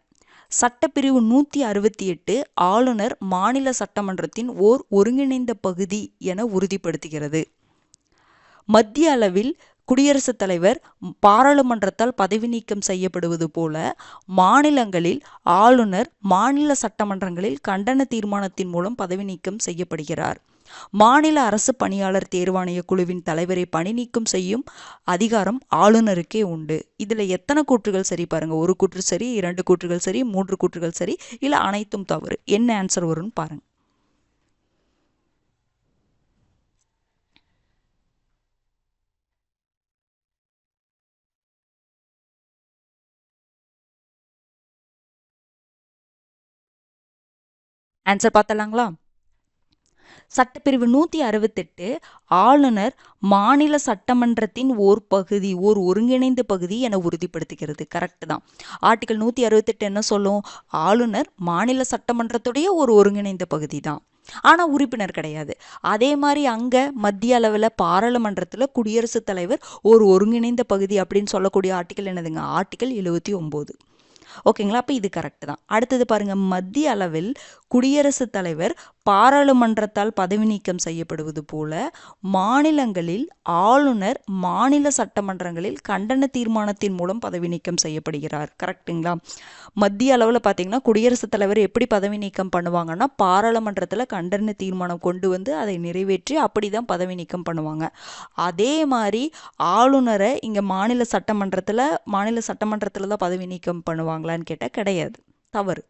சட்டப்பிரிவு 168 ஆளுநர் மாநில சட்டமன்றத்தின் ஓர் ஒருங்கிணைந்த பகுதி என உறுதிப்படுத்துகிறது. மத்திய அளவில் குடியரசுத் தலைவர் பாராளுமன்றத்தால் பதவி நீக்கம் செய்யப்படுவது போல மாநிலங்களில் ஆளுநர் மாநில சட்டமன்றங்களில் கண்டன தீர்மானத்தின் மூலம் பதவி நீக்கம் செய்யப்படுகிறார். மாநில அரசு பணியாளர் தேர்வாணைய குழுவின் தலைவரை பணி நீக்கம் செய்யும் அதிகாரம் ஆளுநருக்கே உண்டு. இதுல எத்தனை கூற்றுகள் சரி பாருங்க? ஒரு கூற்று சரி, 2 கூற்றுகள் சரி, 3 கூற்றுகள் சரி, இல்ல அனைத்தும் தவறு. என்ன ஆன்சர் வரும்னு பாருங்க. ஆன்சர் பார்த்தலாங்களா? சட்டப்பிரிவு 168 ஆளுநர் மாநில சட்டமன்றத்தின் ஓர் பகுதி, ஓர் ஒருங்கிணைந்த பகுதி என உறுதிப்படுத்துகிறது. கரெக்ட் தான். ஆர்டிகல் 168 என்ன சொல்லும்? ஆளுநர் மாநில சட்டமன்றத்துடைய ஒரு ஒருங்கிணைந்த பகுதி தான், ஆனால் உறுப்பினர் கிடையாது. அதே மாதிரி அங்கே மத்திய அளவில் பாராளுமன்றத்தில் குடியரசுத் தலைவர் ஒரு ஒருங்கிணைந்த பகுதி அப்படின்னு சொல்லக்கூடிய ஆர்டிக்கல் என்னதுங்க? ஆர்டிக்கல் 79. ஓகேங்களா? அப்போ இது கரெக்ட் தான். அடுத்தது பாருங்க, மத்திய அளவில் குடியரசுத் தலைவர் பாராளுமன்றத்தால் பதவி நீக்கம் செய்யப்படுவது போல மாநிலங்களில் ஆளுநர் மாநில சட்டமன்றங்களில் கண்டன தீர்மானத்தின் மூலம் பதவி நீக்கம் செய்யப்படுகிறார். கரெக்டுங்களா? மத்திய அளவில் பார்த்தீங்கன்னா குடியரசுத் தலைவர் எப்படி பதவி நீக்கம் பண்ணுவாங்கன்னா பாராளுமன்றத்தில் கண்டன தீர்மானம் கொண்டு வந்து அதை நிறைவேற்றி அப்படி தான் பதவி நீக்கம் பண்ணுவாங்க. அதே மாதிரி ஆளுநரை இங்கே மாநில சட்டமன்றத்தில் தான் பதவி நீக்கம் பண்ணுவாங்களான்னு கேட்டால் கிடையாது, தவறு.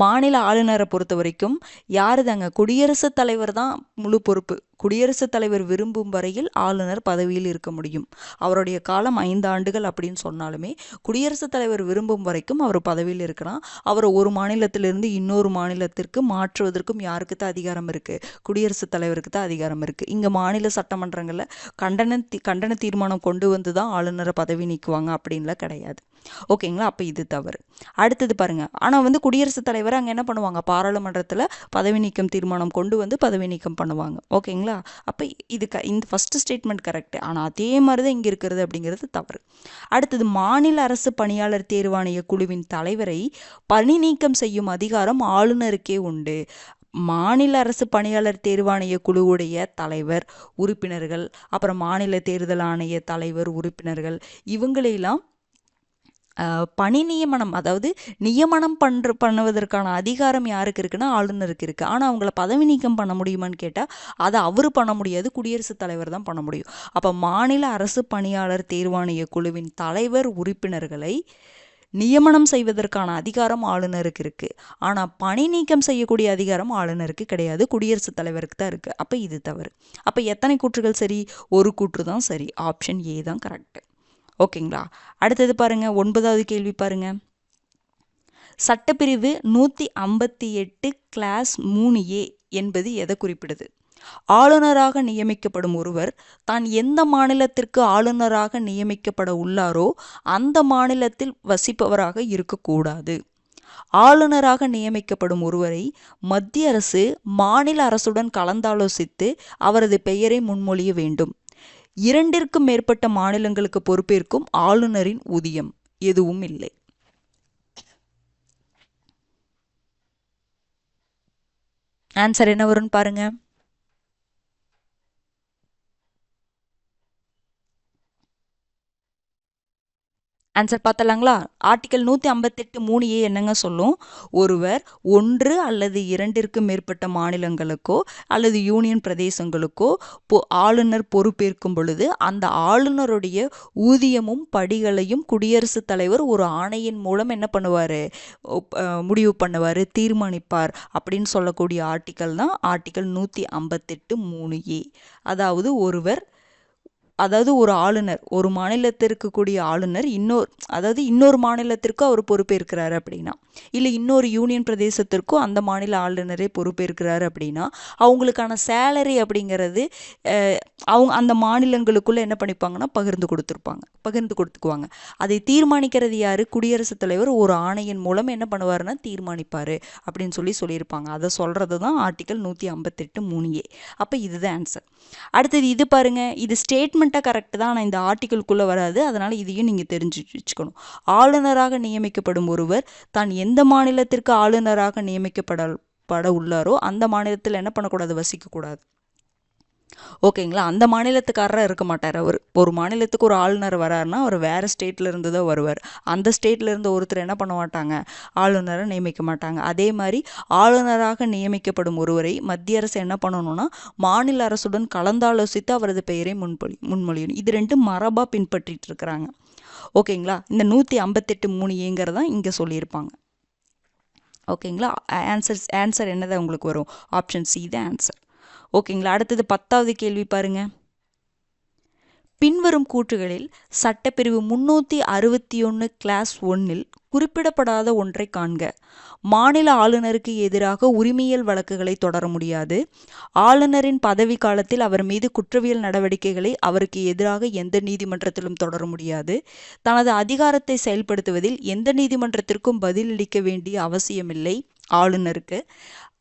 மாநில ஆளுநரை பொறுத்த வரைக்கும் யாரு தாங்க? குடியரசுத் தலைவர் தான் முழு பொறுப்பு. குடியரசுத் தலைவர் விரும்பும் வரையில் ஆளுநர் பதவியில் இருக்க முடியும். அவருடைய காலம் 5 ஆண்டுகள் அப்படின்னு சொன்னாலுமே குடியரசுத் தலைவர் விரும்பும் வரைக்கும் அவர் பதவியில் இருக்கலாம். அவரை ஒரு மாநிலத்திலிருந்து இன்னொரு மாநிலத்திற்கு மாற்றுவதற்கும் யாருக்கு தான் அதிகாரம் இருக்கு? குடியரசுத் தலைவருக்கு தான் அதிகாரம் இருக்கு. இங்க மாநில சட்டமன்றங்களில் கண்டன தீர்மானம் கொண்டு வந்து தான் ஆளுநரை பதவி நீக்குவாங்க அப்படின்லாம் கிடையாது. ஓகேங்களா? அப்போ இது தவறு. அடுத்தது பாருங்க, ஆனால் குடியரசுத் தலைவர் அங்கே என்ன பண்ணுவாங்க? பாராளுமன்றத்தில் பதவி நீக்கம் தீர்மானம் கொண்டு வந்து பதவி நீக்கம் பண்ணுவாங்க. ஓகேங்களா? அப்போ இது இந்த ஃபர்ஸ்ட் ஸ்டேட்மெண்ட் கரெக்ட், ஆனால் அதே மாதிரி தான் இங்கே இருக்கிறது அப்படிங்கிறது தவறு. அடுத்தது, மாநில அரசு பணியாளர் தேர்வாணைய குழுவின் தலைவரை பணி நீக்கம் செய்யும் அதிகாரம் ஆளுநருக்கே உண்டு. மாநில அரசு பணியாளர் தேர்வாணைய குழுவுடைய தலைவர், உறுப்பினர்கள், அப்புறம் மாநில தேர்தல் ஆணைய தலைவர், உறுப்பினர்கள், இவங்களெல்லாம் பணி நியமனம், அதாவது நியமனம் பண்ணுவதற்கான அதிகாரம் யாருக்கு இருக்குன்னா ஆளுநருக்கு இருக்குது. ஆனால் அவங்கள பதவி நீக்கம் பண்ண முடியுமான்னு கேட்டால் அதை அவர் பண்ண முடியாது, குடியரசுத் தலைவர் தான் பண்ண முடியும். அப்போ மாநில அரசு பணியாளர் தேர்வாணைய குழுவின் தலைவர், உறுப்பினர்களை நியமனம் செய்வதற்கான அதிகாரம் ஆளுநருக்கு இருக்குது. ஆனால் பணி நீக்கம் செய்யக்கூடிய அதிகாரம் ஆளுநருக்கு கிடையாது, குடியரசுத் தலைவருக்கு தான் இருக்குது. அப்போ இது தவறு. அப்போ எத்தனை கூற்றுகள் சரி? ஒரு கூற்று தான் சரி. ஆப்ஷன் ஏ தான் கரெக்ட். ஓகேங்களா? அடுத்தது பாருங்க, 9வது கேள்வி பாருங்க. சட்டப்பிரிவு 158 கிளாஸ் 3A என்பது எதை குறிப்பிடுது? ஆளுநராக நியமிக்கப்படும் ஒருவர் தான் எந்த மாநிலத்திற்கு ஆளுநராக நியமிக்கப்பட உள்ளாரோ அந்த மாநிலத்தில் வசிப்பவராக இருக்கக்கூடாது. ஆளுநராக நியமிக்கப்படும் ஒருவரை மத்திய அரசு மாநில அரசுடன் கலந்தாலோசித்து அவரது பெயரை முன்மொழிய வேண்டும். 2க்கும் மேற்பட்ட மாநிலங்களுக்கு பொறுப்பேற்கும் ஆளுநரின் ஊதியம் எதுவும் இல்லை. ஆன்சர் என்ன வரும்னு பாருங்க. ஆன்சர் பார்த்தலாங்களா? ஆர்டிகல் 158(3)A என்னங்க சொல்லும்? ஒருவர் 1 அல்லது 2ற்கு மேற்பட்ட மாநிலங்களுக்கோ அல்லது யூனியன் பிரதேசங்களுக்கோ ஆளுநர் பொறுப்பேற்கும் பொழுது அந்த ஆளுநருடைய ஊதியமும் படிகளையும் குடியரசுத் தலைவர் ஒரு ஆணையின் மூலம் என்ன பண்ணுவார், முடிவு பண்ணுவார், தீர்மானிப்பார் அப்படின்னு சொல்லக்கூடிய ஆர்டிக்கல் தான் ஆர்டிகல் 158(3)A. அதாவது ஒரு ஆளுநர், ஒரு மாநிலத்திற்கு கூடிய ஆளுநர் இன்னொரு மாநிலத்திற்கும் அவர் பொறுப்பேற்கிறாரு அப்படின்னா, இல்லை இன்னொரு யூனியன் பிரதேசத்திற்கும் அந்த மாநில ஆளுநரே பொறுப்பேற்கிறாரு அப்படின்னா அவங்களுக்கான சேலரி அப்படிங்கிறது அவங்க அந்த மாநிலங்களுக்குள்ளே என்ன பண்ணிப்பாங்கன்னா பகிர்ந்து கொடுத்துக்குவாங்க. அதை தீர்மானிக்கிறது யார்? குடியரசுத் தலைவர் ஒரு ஆணையின் மூலம் என்ன பண்ணுவாருன்னா தீர்மானிப்பார் அப்படின்னு சொல்லியிருப்பாங்க. அதை சொல்கிறது தான் ஆர்டிகல் 158(3)A. அப்போ இதுதான் ஆன்சர். அடுத்தது இது பாருங்க, இது ஸ்டேட்மெண்ட்டாக கரெக்ட் தான், ஆனால் இந்த ஆர்டிக்கலுக்குள்ளே வராது, அதனால் இதையும் நீங்கள் தெரிஞ்சு வச்சுக்கணும். ஆளுநராக நியமிக்கப்படும் ஒருவர் தான் எந்த மாநிலத்திற்கு ஆளுநராக நியமிக்கப்பட உள்ளாரோ அந்த மாநிலத்தில் என்ன பண்ணக்கூடாது, வசிக்கக்கூடாது. ஓகேங்களா? அந்த மாநிலத்துக்காரராக இருக்க மாட்டார். அவர் ஒரு மாநிலத்துக்கு ஒரு ஆளுநர் வராருன்னா அவர் வேறு ஸ்டேட்டில் இருந்து தான் வருவார். அந்த ஸ்டேட்டில் இருந்த ஒருத்தர் என்ன பண்ண மாட்டாங்க, ஆளுநரை நியமிக்க மாட்டாங்க. அதே மாதிரி ஆளுநராக நியமிக்கப்படும் ஒருவரை மத்திய அரசு என்ன பண்ணணும்னா மாநில அரசுடன் கலந்தாலோசித்து அவரது பெயரை முன்மொழியணும். இது ரெண்டும் மரபாக பின்பற்றிட்டு இருக்கிறாங்க. ஓகேங்களா? இந்த 158(3)ஏங்கிறதான் இங்கே சொல்லியிருப்பாங்க. ஓகேங்களா? ஆன்சர் என்னதான் உங்களுக்கு வரும்? ஆப்ஷன் சி தான் ஆன்சர். ஓகேங்களா? அடுத்தது 10வது கேள்வி பாருங்க. பின்வரும் கூற்றுகளில் சட்டப்பிரிவு 361 கிளாஸ் 1 குறிப்பிடப்படாத ஒன்றை காண்க. மாநில ஆளுநருக்கு எதிராக உரிமையியல் வழக்குகளை தொடர முடியாது. ஆளுநரின் பதவி காலத்தில் அவர் மீது குற்றவியல் நடவடிக்கைகளை அவருக்கு எதிராக எந்த நீதிமன்றத்திலும் தொடர முடியாது. தனது அதிகாரத்தை செயல்படுத்துவதில் எந்த நீதிமன்றத்திற்கும் பதிலளிக்க வேண்டிய அவசியமில்லை ஆளுநருக்கு.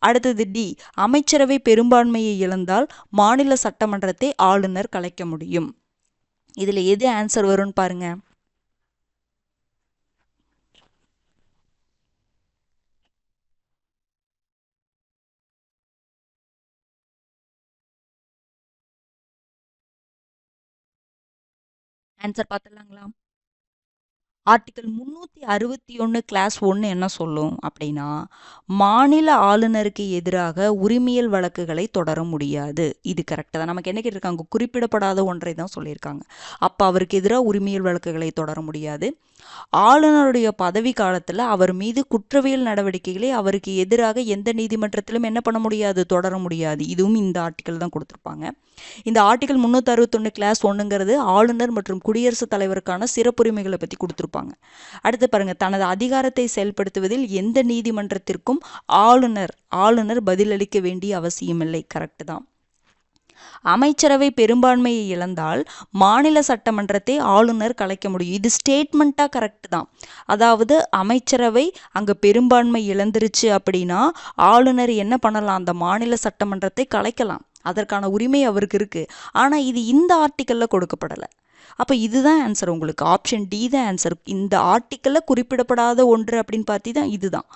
அடுத்தது டி, அமைச்சரவை பெரும்பான்மையை இழந்தால் மாநில சட்டமன்றத்தை ஆளுநர் கலைக்க முடியும். இதில் எது ஆன்சர் வரும்னு பாருங்க. ஆன்சர் பார்த்துலாங்களா? ஆர்டிகல் 361 கிளாஸ் 1 என்ன சொல்லும் அப்படின்னா, மாநில ஆளுநருக்கு எதிராக உரிமையியல் வழக்குகளை தொடர முடியாது. இது கரெக்டாக தான். நமக்கு என்ன கேட்டிருக்காங்க, குறிப்பிடப்படாத ஒன்றை தான் சொல்லியிருக்காங்க. அப்போ அவருக்கு எதிராக உரிமையியல் வழக்குகளை தொடர முடியாது. ஆளுநருடைய பதவி காலத்தில் அவர் மீது குற்றவியல் நடவடிக்கைகளை அவருக்கு எதிராக எந்த நீதிமன்றத்திலும் என்ன பண்ண முடியாது, தொடர முடியாது. இதுவும் இந்த ஆர்டிக்கல் தான் கொடுத்துருப்பாங்க. இந்த ஆர்டிகல் 361 கிளாஸ் 1ங்கிறது ஆளுநர் மற்றும் குடியரசுத் தலைவருக்கான சிறப்புரிமைகளை பற்றி கொடுத்துருப்பாங்க. அடுத்து பாருங்க, தனது அதிகாரத்தை செயல்படுத்துவதில் எந்த நீதிமன்றத்திற்கும் ஆளுநர் பதிலளிக்க வேண்டிய அவசியமில்லை. கரெக்ட் தான். அமைச்சரவை பெரும்பான்மையை இழந்தால் மாநில சட்டமன்றத்தை ஆளுநர் கலைக்க முடியும். இது ஸ்டேட்மெண்ட்டாக கரெக்ட் தான். அதாவது அமைச்சரவை அங்கே பெரும்பான்மை இழந்துருச்சு அப்படின்னா ஆளுநர் என்ன பண்ணலாம், அந்த மாநில சட்டமன்றத்தை கலைக்கலாம். அதற்கான உரிமை அவருக்கு இருக்குது. ஆனால் இது இந்த ஆர்டிக்கலில் கொடுக்கப்படலை. அப்போ இதுதான் ஆன்சர். உங்களுக்கு ஆப்ஷன் டி தான் ஆன்சர். இந்த ஆர்டிக்கலில் குறிப்பிடப்படாத ஒன்று அப்படின்னு பார்த்தீங்கன்னா இதுதான்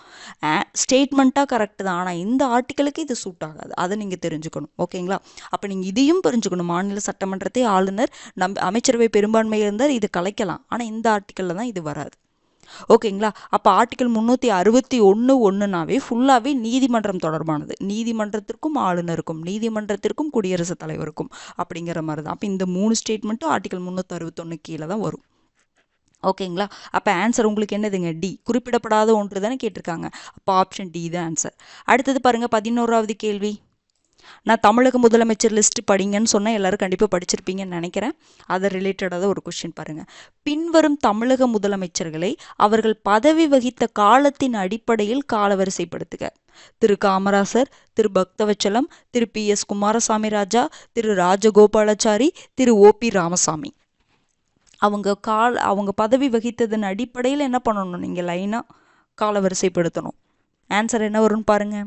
ஸ்டேட்மெண்ட்டாக கரெக்ட் தான். ஆனால் இந்த ஆர்டிக்கலுக்கு இது சூட் ஆகாது. அதை நீங்கள் தெரிஞ்சுக்கணும். ஓகேங்களா? அப்போ நீங்கள் இதையும் தெரிஞ்சுக்கணும். மாநில சட்டமன்றத்தை ஆளுநர் அமைச்சரவை பெரும்பான்மை இருந்தால் இது கலைக்கலாம். ஆனால் இந்த ஆர்டிக்கலில் தான் இது வராது. ஓகேங்களா? அப்போ ஆர்டிகல் 361(1)னாவே ஃபுல்லாகவே நீதிமன்றம் தொடர்பானது. நீதிமன்றத்திற்கும் ஆளுநருக்கும், நீதிமன்றத்திற்கும் குடியரசுத் தலைவருக்கும் அப்படிங்கிற மாதிரி தான். அப்போ இந்த 3 ஸ்டேட்மெண்ட்டும் ஆர்டிகல் 361 கீழே தான் வரும். ஓகேங்களா? அப்போ ஆன்சர் உங்களுக்கு என்னதுங்க, டி, குறிப்பிடப்படாத ஒன்று தானே கேட்டிருக்காங்க. அப்போ ஆப்ஷன் டி தான் ஆன்சர். அடுத்தது பாருங்கள், 11வது கேள்வி. நான் தமிழக முதலமைச்சர் லிஸ்ட் படிங்கன்னு சொன்னால் எல்லாரும் கண்டிப்பாக படிச்சிருப்பீங்கன்னு நினைக்கிறேன். அதை ரிலேட்டடாக ஒரு கொஸ்டின் பாருங்கள். பின்வரும் தமிழக முதலமைச்சர்களை அவர்கள் பதவி வகித்த காலத்தின் அடிப்படையில் காலவரிசைப்படுத்துக. திரு காமராசர், திரு பக்தவச்சலம், திரு PS குமாரசாமி ராஜா, திரு ராஜகோபாலாச்சாரி, திரு OP ராமசாமி. அவங்க பதவி வகித்ததன் அடிப்படையில் என்ன பண்ணணும், நீங்கள் லைனாக காலவரிசைப்படுத்தணும். ஆன்சர் என்ன வரும்னு பாருங்க.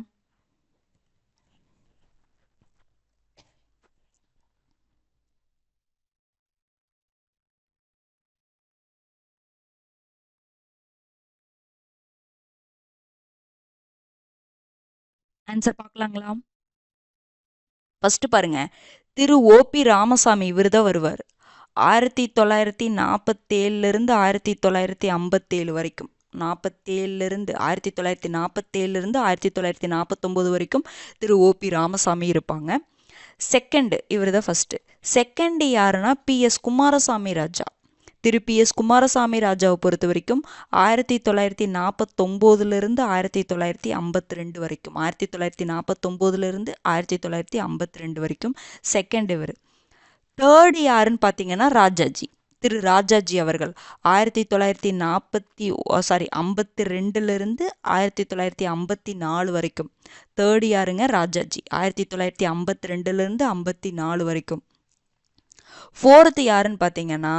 ஆன்சர் பார்க்கலாங்களா? ஃபர்ஸ்ட் பாருங்க, திரு OP ராமசாமி இவர் தான் வருவார். 1947 1957 வரைக்கும், 1947 1949 வரைக்கும் திரு OP ராமசாமி இருப்பாங்க. செகண்ட் இவர் தான் ஃபர்ஸ்ட். செகண்ட் யாருன்னா PS குமாரசாமி ராஜா. திரு PS குமாரசாமி ராஜாவை பொறுத்த வரைக்கும் 1949 1952 வரைக்கும், 1949 1952 வரைக்கும் செகண்ட் இவர். தேர்ட் யாருன்னு பார்த்தீங்கன்னா ராஜாஜி, திரு ராஜாஜி அவர்கள் 1952 1954 வரைக்கும். தேர்ட் யாருங்க? ராஜாஜி, 1952 54 வரைக்கும். ஃபோர்த்து யாருன்னு பார்த்தீங்கன்னா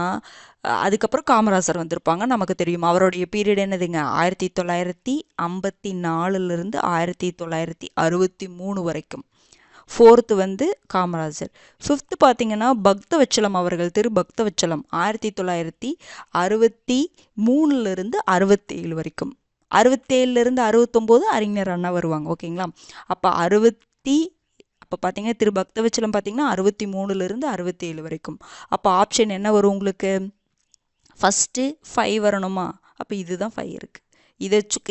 அதுக்கப்புறம் காமராசர் வந்திருப்பாங்க, நமக்கு தெரியும். அவருடைய பீரியட் என்னதுங்க? 1954 1963 வரைக்கும். ஃபோர்த்து வந்து காமராஜர். ஃபிஃப்த்து பார்த்தீங்கன்னா பக்தவச்சலம் அவர்கள், திரு பக்தவச்சலம் 1963 67 வரைக்கும். 67 69 அறிஞர் அண்ணா வருவாங்க. ஓகேங்களா? அப்போ பார்த்தீங்கன்னா திரு பக்தவச்சலம் பார்த்தீங்கன்னா 63 67 வரைக்கும். அப்போ ஆப்ஷன் என்ன வரும் உங்களுக்கு? ஃபஸ்ட்டு 5 வரணுமா? அப்போ இதுதான் 5 இருக்குது.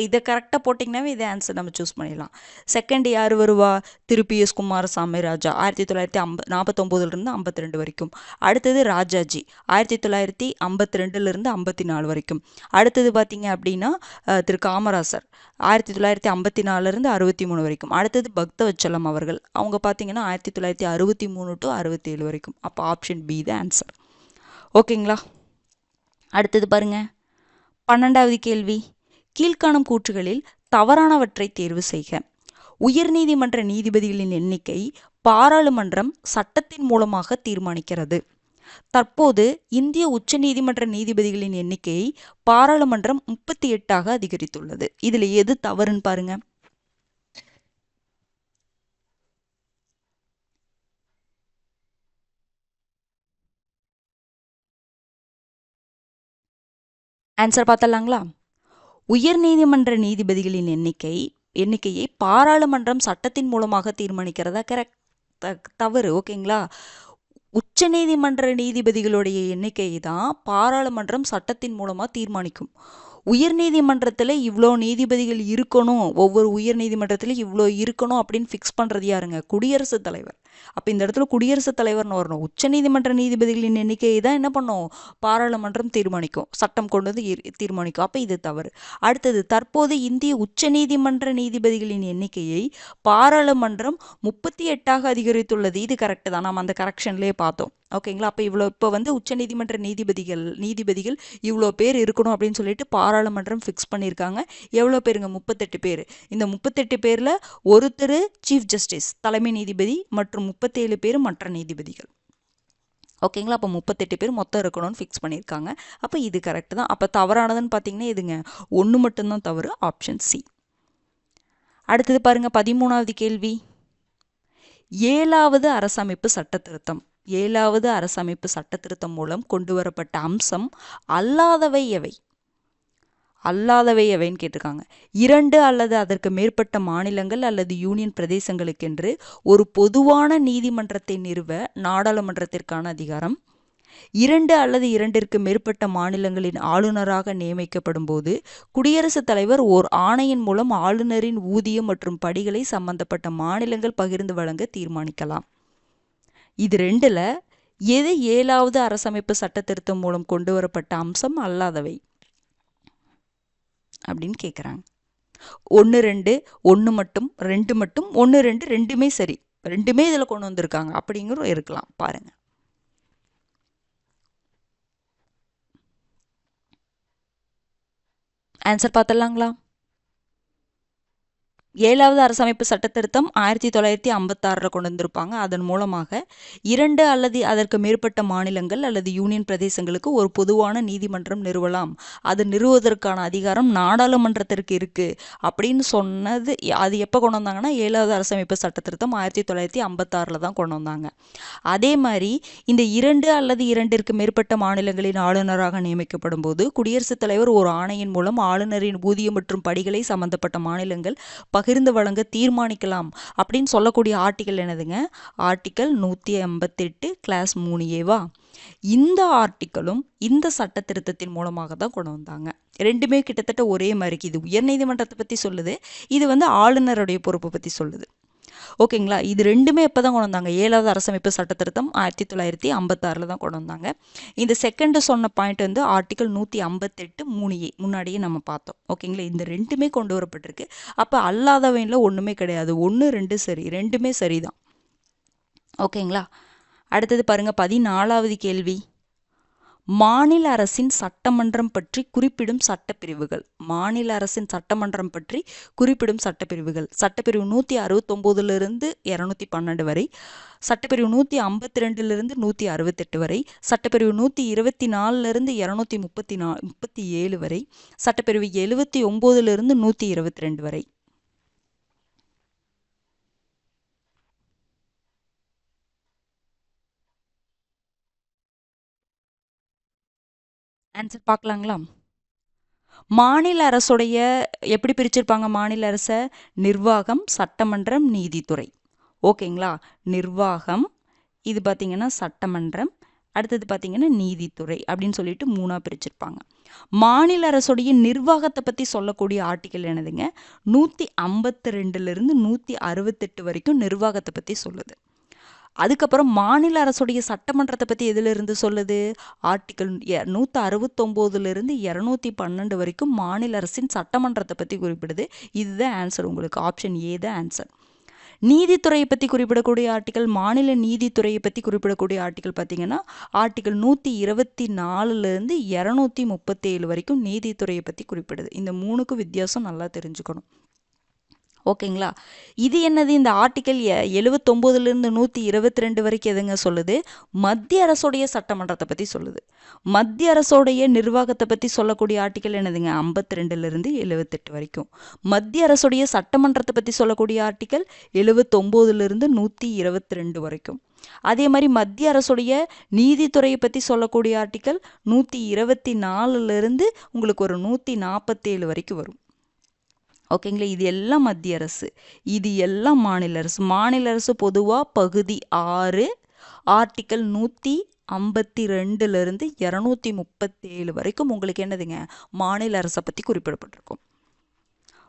இதை கரெக்டாக போட்டிங்கன்னாவே இதே ஆன்சர் நம்ம சூஸ் பண்ணிடலாம். செகண்ட் யார் வருவா? திரு PS குமாரசாமி ராஜா 1949 52 வரைக்கும். அடுத்தது ராஜாஜி 1952 54 வரைக்கும். அடுத்தது பார்த்தீங்க அப்படின்னா திரு காமராசர் 1954 63 வரைக்கும். அடுத்தது பக்தவச்சலம் அவர்கள், அவங்க பார்த்தீங்கன்னா 1963 67 வரைக்கும். அப்போ ஆப்ஷன் B தான் ஆன்சர். ஓகேங்களா? அடுத்தது பாருங்க, 12வது கேள்வி. கீழ்காணும் கூற்றுகளில் தவறானவற்றை தேர்வு செய்க. உயர்நீதிமன்ற நீதிபதிகளின் எண்ணிக்கை பாராளுமன்றம் சட்டத்தின் மூலமாக தீர்மானிக்கிறது. தற்போது இந்திய உச்சநீதிமன்ற நீதிபதிகளின் எண்ணிக்கையை பாராளுமன்றம் 38 அதிகரித்துள்ளது. இதுல எது தவறுன்னு பாருங்க. ஆன்சர் பார்த்தலாங்களா? உயர்நீதிமன்ற நீதிபதிகளின் எண்ணிக்கையை பாராளுமன்றம் சட்டத்தின் மூலமாக தீர்மானிக்கிறதா? தவறு. ஓகேங்களா? உச்சநீதிமன்ற நீதிபதிகளுடைய எண்ணிக்கையை தான் பாராளுமன்றம் சட்டத்தின் மூலமாக தீர்மானிக்கும். உயர்நீதிமன்றத்தில் இவ்வளோ நீதிபதிகள் இருக்கணும், ஒவ்வொரு உயர்நீதிமன்றத்திலும் இவ்வளோ இருக்கணும் அப்படின்னு ஃபிக்ஸ் பண்ணுறது யாருங்க? குடியரசுத் தலைவர். அப்போ இந்த இடத்துல குடியரசுத் தலைவர்னு வரணும். உச்சநீதிமன்ற நீதிபதிகளின் எண்ணிக்கையை தான் என்ன பண்ணும்? பாராளுமன்றம் தீர்மானிக்கும், சட்டம் கொண்டு வந்து தீர்மானிக்கும். அப்போ இது தவறு. அடுத்தது, தற்போது இந்திய உச்சநீதிமன்ற நீதிபதிகளின் எண்ணிக்கையை பாராளுமன்றம் 38 அதிகரித்துள்ளது. இது கரெக்டு தான், நம்ம அந்த கரெக்ஷன்லேயே பார்த்தோம். ஓகேங்களா? அப்போ இப்போ வந்து உச்சநீதிமன்ற நீதிபதிகள் இவ்வளோ பேர் இருக்கணும் அப்படின்னு சொல்லிட்டு பாராளுமன்றம் ஃபிக்ஸ் பண்ணியிருக்காங்க. எவ்வளோ பேருங்க? 38 பேர். இந்த 38 பேரில் ஒருத்தர் சீஃப் ஜஸ்டிஸ் தலைமை நீதிபதி மற்றும் 37 பேர் மற்ற நீதிபதிகள். ஓகேங்களா? அப்போ 38 பேர் மொத்தம் இருக்கணும்னு ஃபிக்ஸ் பண்ணியிருக்காங்க. அப்போ இது கரெக்டு தான். அப்போ தவறானதுன்னு பார்த்தீங்கன்னா இதுங்க, ஒன்று மட்டும்தான் தவறு, ஆப்ஷன் C. அடுத்தது பாருங்க, 13வது கேள்வி. 7வது அரசமைப்பு சட்ட திருத்தம். 7வது அரசமைப்பு சட்ட திருத்தம் மூலம் கொண்டு வரப்பட்ட அம்சம் அல்லாதவை எவை? அல்லாதவை எவைன்னு கேட்டிருக்காங்க. 2 அல்லது அதற்கு மேற்பட்ட மாநிலங்கள் அல்லது யூனியன் பிரதேசங்களுக்கென்று ஒரு பொதுவான நீதிமன்றத்தை நிறுவ நாடாளுமன்றத்திற்கான அதிகாரம். 2 அல்லது 2ற்கு மேற்பட்ட மாநிலங்களின் ஆளுநராக நியமிக்கப்படும் போது குடியரசுத் தலைவர் ஓர் ஆணையின் மூலம் ஆளுநரின் ஊதியம் மற்றும் படிகளை சம்பந்தப்பட்ட மாநிலங்கள் பகிர்ந்து வழங்க தீர்மானிக்கலாம். இது 2ல் எது 7வது அரசமைப்பு சட்ட திருத்தம் மூலம் கொண்டு வரப்பட்ட அம்சம் அல்லாதவை அப்படின்னு கேட்குறாங்க. 1 2 1 மட்டும் 2 மட்டும் 1 2 ரெண்டுமே சரி. ரெண்டுமே இதில் கொண்டு வந்திருக்காங்க அப்படிங்கிற இருக்கலாம் பாருங்க. ஆன்சர் பார்த்துடலாங்களா? 7வது அரசமைப்பு சட்டத்திருத்தம் 1956 கொண்டு வந்திருப்பாங்க. அதன் மூலமாக 2 அல்லது அதற்கு மேற்பட்ட மாநிலங்கள் அல்லது யூனியன் பிரதேசங்களுக்கு ஒரு பொதுவான நீதிமன்றம் நிறுவலாம், அது நிறுவுவதற்கான அதிகாரம் நாடாளுமன்றத்திற்கு இருக்கு அப்படின்னு சொன்னது. அது எப்போ கொண்டு வந்தாங்கன்னா 7வது அரசமைப்பு சட்டத்திருத்தம் 1956 தான் கொண்டு வந்தாங்க. அதே மாதிரி இந்த 2 அல்லது 2ற்கு மேற்பட்ட மாநிலங்களின் ஆளுநராக நியமிக்கப்படும் போது குடியரசுத் தலைவர் ஒரு ஆணையின் மூலம் ஆளுநரின் ஊதியம் மற்றும் படிகளை சம்பந்தப்பட்ட மாநிலங்கள் பகிர்ந்து வழங்க தீர்மானிக்கலாம் அப்படின்னு சொல்லக்கூடிய ஆர்டிக்கல் என்னதுங்க? Article 158 clause 3A. இந்த ஆர்டிக்கலும் இந்த சட்ட திருத்தத்தின் மூலமாக தான் கொண்டு வந்தாங்க. ரெண்டுமே கிட்டத்தட்ட ஒரே மாதிரி. இது உயர்நீதிமன்றத்தை பற்றி சொல்லுது, இது ஆளுநருடைய பொறுப்பை பற்றி சொல்லுது. ஓகேங்களா? இது ரெண்டுமே எப்போ தான் கொண்டு வந்தாங்க? 7வது அரசமைப்பு சட்டத்திருத்தம் 1956 தான் கொண்டு வந்தாங்க. இந்த செகண்ட் சொன்ன பாயிண்ட் ஆர்டிக்கல் 158 3A முன்னாடியே நம்ம பார்த்தோம். ஓகேங்களா? இந்த ரெண்டுமே கொண்டு வரப்பட்டிருக்கு. அப்போ அல்லாதவையில் ஒன்றுமே கிடையாது. 1 2 சரி, ரெண்டுமே சரிதான். ஓகேங்களா? அடுத்தது பாருங்க, 14வது கேள்வி. மாநில அரசின் சட்டமன்றம் பற்றி குறிப்பிடும் சட்டப்பிரிவுகள். மாநில அரசின் சட்டமன்றம் பற்றி குறிப்பிடும் சட்டப்பிரிவுகள். சட்டப்பிரிவு 169 212 வரை, சட்டப்பிரிவு 152 168 வரை, சட்டப்பிரிவு 124 237 வரை, சட்டப்பிரிவு 79 122 வரை. ஆன்சர் பார்க்கலாங்களா? மாநில அரசுடைய எப்படி பிரிச்சிருப்பாங்க? மாநில அரசை நிர்வாகம், சட்டமன்றம், நீதித்துறை. ஓகேங்களா? நிர்வாகம், இது பார்த்தீங்கன்னா சட்டமன்றம், அடுத்தது பார்த்தீங்கன்னா நீதித்துறை அப்படின்னு சொல்லிட்டு 3ஆக பிரிச்சிருப்பாங்க. மாநில அரசுடைய நிர்வாகத்தை பற்றி சொல்லக்கூடிய ஆர்டிக்கல் என்னதுங்க? 152 168 வரைக்கும் நிர்வாகத்தை பற்றி சொல்லுது. அதுக்கப்புறம் மாநில அரசுடைய சட்டமன்றத்தை பற்றி எதிலிருந்து சொல்லுது? ஆர்டிக்கல் 169 212 வரைக்கும் மாநில அரசின் சட்டமன்றத்தை பற்றி குறிப்பிடுது. இதுதான் ஆன்சர் உங்களுக்கு. ஆப்ஷன் ஏ தான் ஆன்சர். நீதித்துறையை பற்றி குறிப்பிடக்கூடிய ஆர்டிக்கல், மாநில நீதித்துறையை பற்றி குறிப்பிடக்கூடிய ஆர்டிக்கல் பார்த்தீங்கன்னா ஆர்டிக்கல் 124 237 வரைக்கும் நீதித்துறையை பற்றி குறிப்பிடுது. இந்த 3க்கும் வித்தியாசம் நல்லா தெரிஞ்சுக்கணும். ஓகேங்களா? இது என்னது? இந்த ஆர்டிக்கல் 79 122 வரைக்கும் எதுங்க சொல்லுது? மத்திய அரசுடைய சட்டமன்றத்தை பற்றி சொல்லுது. மத்திய அரசுடைய நிர்வாகத்தை பற்றி சொல்லக்கூடிய ஆர்டிக்கல் என்னதுங்க? 52 78 வரைக்கும். மத்திய அரசுடைய சட்டமன்றத்தை பற்றி சொல்லக்கூடிய ஆர்டிக்கல் 79 122 வரைக்கும். அதே மாதிரி மத்திய அரசுடைய நீதித்துறையை பற்றி சொல்லக்கூடிய ஆர்டிக்கல் 124 உங்களுக்கு ஒரு 147 வரைக்கும் வரும். ஓகேங்களா? இது எல்லாம் மத்திய அரசு, இது எல்லாம் மாநில அரசு. மாநில அரசு பொதுவாக பகுதி 6 ஆர்டிக்கல் 152 237 வரைக்கும் உங்களுக்கு என்னதுங்க? மாநில அரசை பற்றி குறிப்பிடப்பட்டிருக்கும்.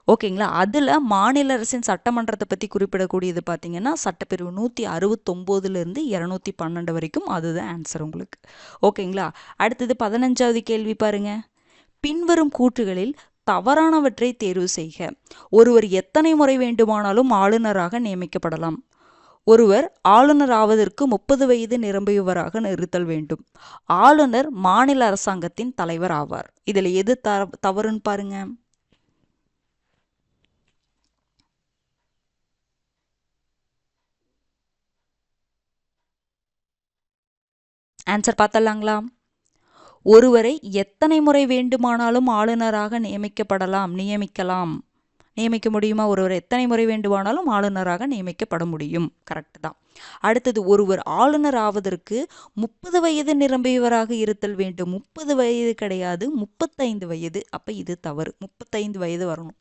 ஓகேங்களா? அதில் மாநில அரசின் சட்டமன்றத்தை பற்றி குறிப்பிடக்கூடியது பார்த்தீங்கன்னா சட்டப்பிரிவு 169 212 வரைக்கும். அதுதான் ஆன்சர் உங்களுக்கு. ஓகேங்களா? அடுத்தது 15வது கேள்வி பாருங்க. பின்வரும் கூற்றுகளில் தவறானவற்றை தேர்வு செய்க. ஒருவர் எத்தனை முறை வேண்டுமானாலும் ஆளுநராக நியமிக்கப்படலாம். ஒருவர் ஆளுநர் ஆவதற்கு 30 வயது நிரம்பியவராக இருத்தல் வேண்டும். ஆளுநர் மாநில அரசாங்கத்தின் தலைவர் ஆவார். இதில் எது தவறுன்னு பாருங்க. ஆன்சர் பார்த்தலாங்களா? ஒருவரை எத்தனை முறை வேண்டுமானாலும் ஆளுநராக நியமிக்க முடியுமா? ஒருவர் எத்தனை முறை வேண்டுமானாலும் ஆளுநராக நியமிக்கப்பட முடியும். கரெக்ட் தான். அடுத்தது, ஒருவர் ஆளுநர் ஆவதற்கு 30 வயது நிரம்பியவராக இருத்தல் வேண்டும். 30 வயது கிடையாது, 35 வயது. அப்போ இது தவறு. 35 வயது வரணும்.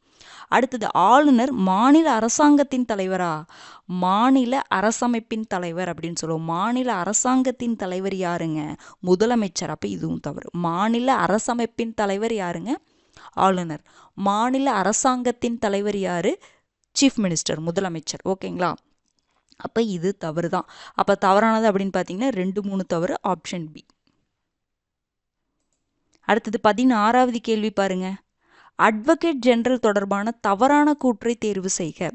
அடுத்தது, ஆளுநர் மாநில அரசாங்கத்தின் தலைவரா? மாநில அரசமைப்பின் தலைவர் அப்படின்னு சொல்லுவோம். மாநில அரசாங்கத்தின் தலைவர் யாருங்க? முதலமைச்சர். அப்போ இதுவும் தவறு. மாநில அரசமைப்பின் தலைவர் யாருங்க? ஆளுநர். மாநில அரசாங்கத்தின் தலைவர் யாரு? சீஃப் மினிஸ்டர், முதலமைச்சர். ஓகேங்களா? அப்போ இது தவறு தான். அப்போ தவறானது அப்படின்னு பார்த்தீங்கன்னா 2 3 தவறு. Option B. அடுத்தது 16வது கேள்வி பாருங்க. அட்வொகேட் ஜெனரல் தொடர்பான தவறான கூற்றை தேர்வு செய்க.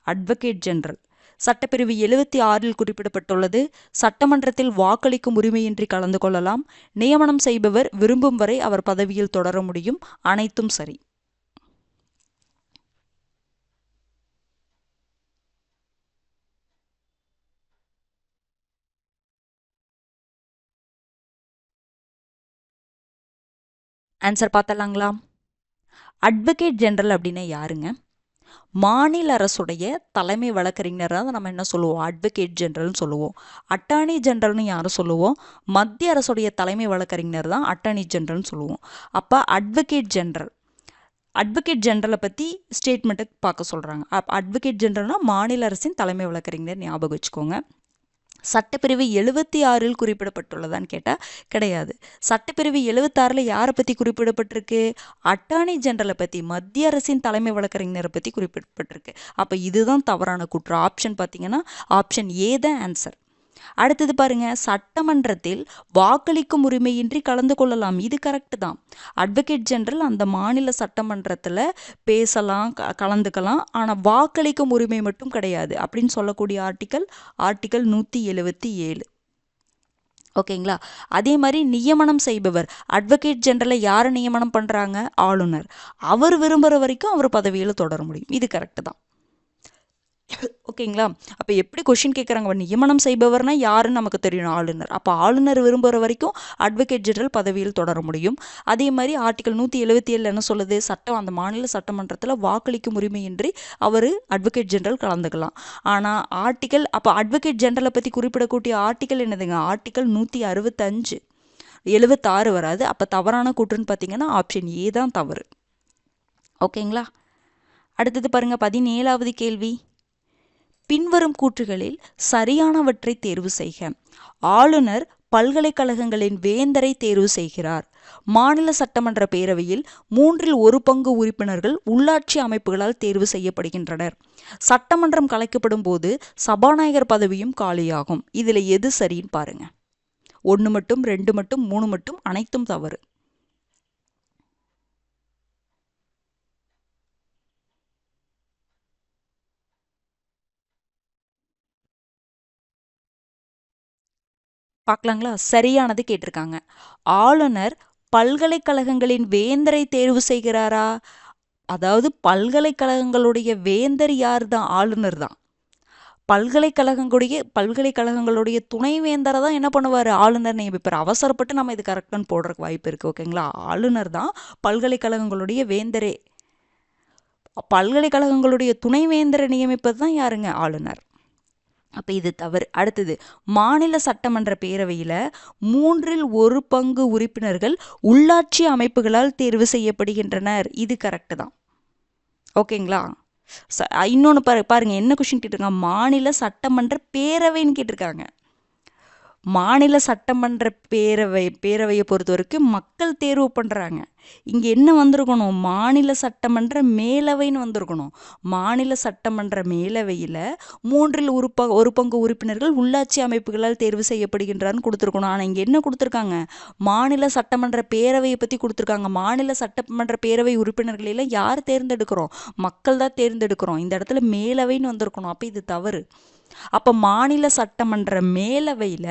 அட்வொகேட் ஜெனரல் சட்டப்பிரிவு 76 குறிப்பிடப்பட்டுள்ளது. சட்டமன்றத்தில் வாக்களிக்கும் உரிமையின்றி கலந்து கொள்ளலாம். நியமனம் செய்பவர் விரும்பும் வரை அவர் பதவியில் தொடர முடியும். அனைத்தும் சரி. ஆன்சர் பார்த்தலாங்களா? அட்வொகேட் ஜெனரல் அப்படின்னா யாருங்க? மாநில அரசுடைய தலைமை வழக்கறிஞர் தான் நம்ம என்ன சொல்லுவோம்? அட்வொகேட் ஜெனரல்னு சொல்லுவோம். அட்டார்னி ஜெனரல்னு யாரும் சொல்லுவோம்? மத்திய அரசுடைய தலைமை வழக்கறிஞர் தான் அட்டார்னி ஜெனரல்னு சொல்லுவோம். அப்போ அட்வொகேட் ஜெனரலை பற்றி ஸ்டேட்மெண்ட்டை பார்க்க சொல்கிறாங்க. அட்வொகேட் ஜெனரல்னா மாநில அரசின் தலைமை வழக்கறிஞர், ஞாபகம் வச்சுக்கோங்க. சட்டப்பிரிவு 76 குறிப்பிடப்பட்டுள்ளதான்னு கேட்டால் கிடையாது. சட்டப்பிரிவு 76 யாரை பற்றி குறிப்பிடப்பட்டிருக்கு? அட்டார்னி ஜெனரலை பற்றி, மத்திய அரசின் தலைமை வழக்கறிஞரை பற்றி குறிப்பிடப்பட்டிருக்கு. அப்போ இதுதான் தவறான கூற்று. ஆப்ஷன் பார்த்தீங்கன்னா ஆப்ஷன் ஏ தான் ஆன்சர். அடுத்தது பாருங்க, சட்டமன்றத்தில் வாக்களிக்கும் உரிமையின்றி கலந்து கொள்ளலாம். இது கரெக்ட் தான். அட்வொகேட் ஜெனரல் அந்த மாநில சட்டமன்றத்தில் பேசலாம், கலந்துக்கலாம். ஆனால் வாக்களிக்கும் உரிமை மட்டும் கிடையாது அப்படின்னு சொல்லக்கூடிய ஆர்டிக்கல் 177. ஓகேங்களா? அதே மாதிரி நியமனம் செய்பவர், அட்வொகேட் ஜெனரலை யாரை நியமனம் பண்ணுறாங்க? ஆளுநர். அவர் விரும்புகிற வரைக்கும் அவர் பதவியில் தொடர முடியும். இது கரெக்டு தான். ஓகேங்களா? அப்போ எப்படி கொஷின் கேட்குறாங்க? நியமனம் செய்பவர்னா யாருன்னு நமக்கு தெரியணும், ஆளுநர். அப்போ ஆளுநர் விரும்புகிற வரைக்கும் அட்வொகேட் ஜெனரல் பதவியில் தொடர முடியும். அதே மாதிரி ஆர்டிக்கல் 177 என்ன சொல்லுது? அந்த மாநில சட்டமன்றத்தில் வாக்களிக்கும் உரிமையின்றி அவர் அட்வொகேட் ஜெனரல் கலந்துக்கலாம். ஆனால் அப்போ அட்வொகேட் ஜெனரலை பற்றி குறிப்பிடக்கூடிய ஆர்டிக்கல் என்னதுங்க? ஆர்டிக்கல் 165. 76 வராது. அப்போ தவறான கூற்றுன்னு பார்த்தீங்கன்னா ஆப்ஷன் ஏ தான் தவறு. ஓகேங்களா? அடுத்தது பாருங்க, 17வது கேள்வி. பின்வரும் கூற்றுகளில் சரியானவற்றை தேர்வு செய்க. ஆளுநர் பல்கலைக்கழகங்களின் வேந்தரை தேர்வு செய்கிறார். மாநில சட்டமன்ற பேரவையில் 1/3 உறுப்பினர்கள் உள்ளாட்சி அமைப்புகளால் தேர்வு செய்யப்படுகின்றனர். சட்டமன்றம் கலைக்கப்படும் போது சபாநாயகர் பதவியும் காலியாகும். இதில் எது சரின்னு பாருங்க. 1 மட்டும், 2 மட்டும், 3 மட்டும், அனைத்தும் தவறு. பார்க்கலாங்களா? சரியானது கேட்டிருக்காங்க. ஆளுநர் பல்கலைக்கழகங்களின் வேந்தரை தேர்வு செய்கிறாரா? அதாவது பல்கலைக்கழகங்களுடைய வேந்தர் யார் தான்? ஆளுநர் தான். பல்கலைக்கழகங்களுடைய துணைவேந்தரை தான் என்ன பண்ணுவார்? ஆளுநர் நியமிப்பார். அவசரப்பட்டு நம்ம இது கரெக்டான போடுறதுக்கு வாய்ப்பு இருக்குது. ஓகேங்களா? ஆளுநர் தான் பல்கலைக்கழகங்களுடைய வேந்தரே. பல்கலைக்கழகங்களுடைய துணைவேந்தரை நியமிப்பது தான் யாருங்க? ஆளுநர். அப்போ இது தவறு. அடுத்தது, மாநில சட்டமன்ற பேரவையில் 1/3 உறுப்பினர்கள் உள்ளாட்சி அமைப்புகளால் தேர்வு செய்யப்படுகின்றனர். இது கரெக்டு தான். ஓகேங்களா? இன்னொன்று பாருங்க, என்ன கொஷின் கேட்டிருக்காங்க? மாநில சட்டமன்ற பேரவைன்னு கேட்டிருக்காங்க. மாநில சட்டமன்ற பேரவையை பொறுத்த வரைக்கும் மக்கள் தேர்வு பண்ணுறாங்க. இங்கே என்ன வந்திருக்கணும்? மாநில சட்டமன்ற மேலவைன்னு வந்திருக்கணும். மாநில சட்டமன்ற மேலவையில் 1/3 உறுப்பினர்கள் உள்ளாட்சி அமைப்புகளால் தேர்வு செய்யப்படுகின்றான்னு கொடுத்துருக்கணும். ஆனால் இங்கே என்ன கொடுத்துருக்காங்க? மாநில சட்டமன்ற பேரவையை பற்றி கொடுத்துருக்காங்க. மாநில சட்டமன்ற பேரவை உறுப்பினர்களெல்லாம் யார் தேர்ந்தெடுக்கிறோம்? மக்கள் தான் தேர்ந்தெடுக்கிறோம். இந்த இடத்துல மேலவைன்னு வந்திருக்கணும். அப்போ இது தவறு. அப்போ மாநில சட்டமன்ற மேலவையில்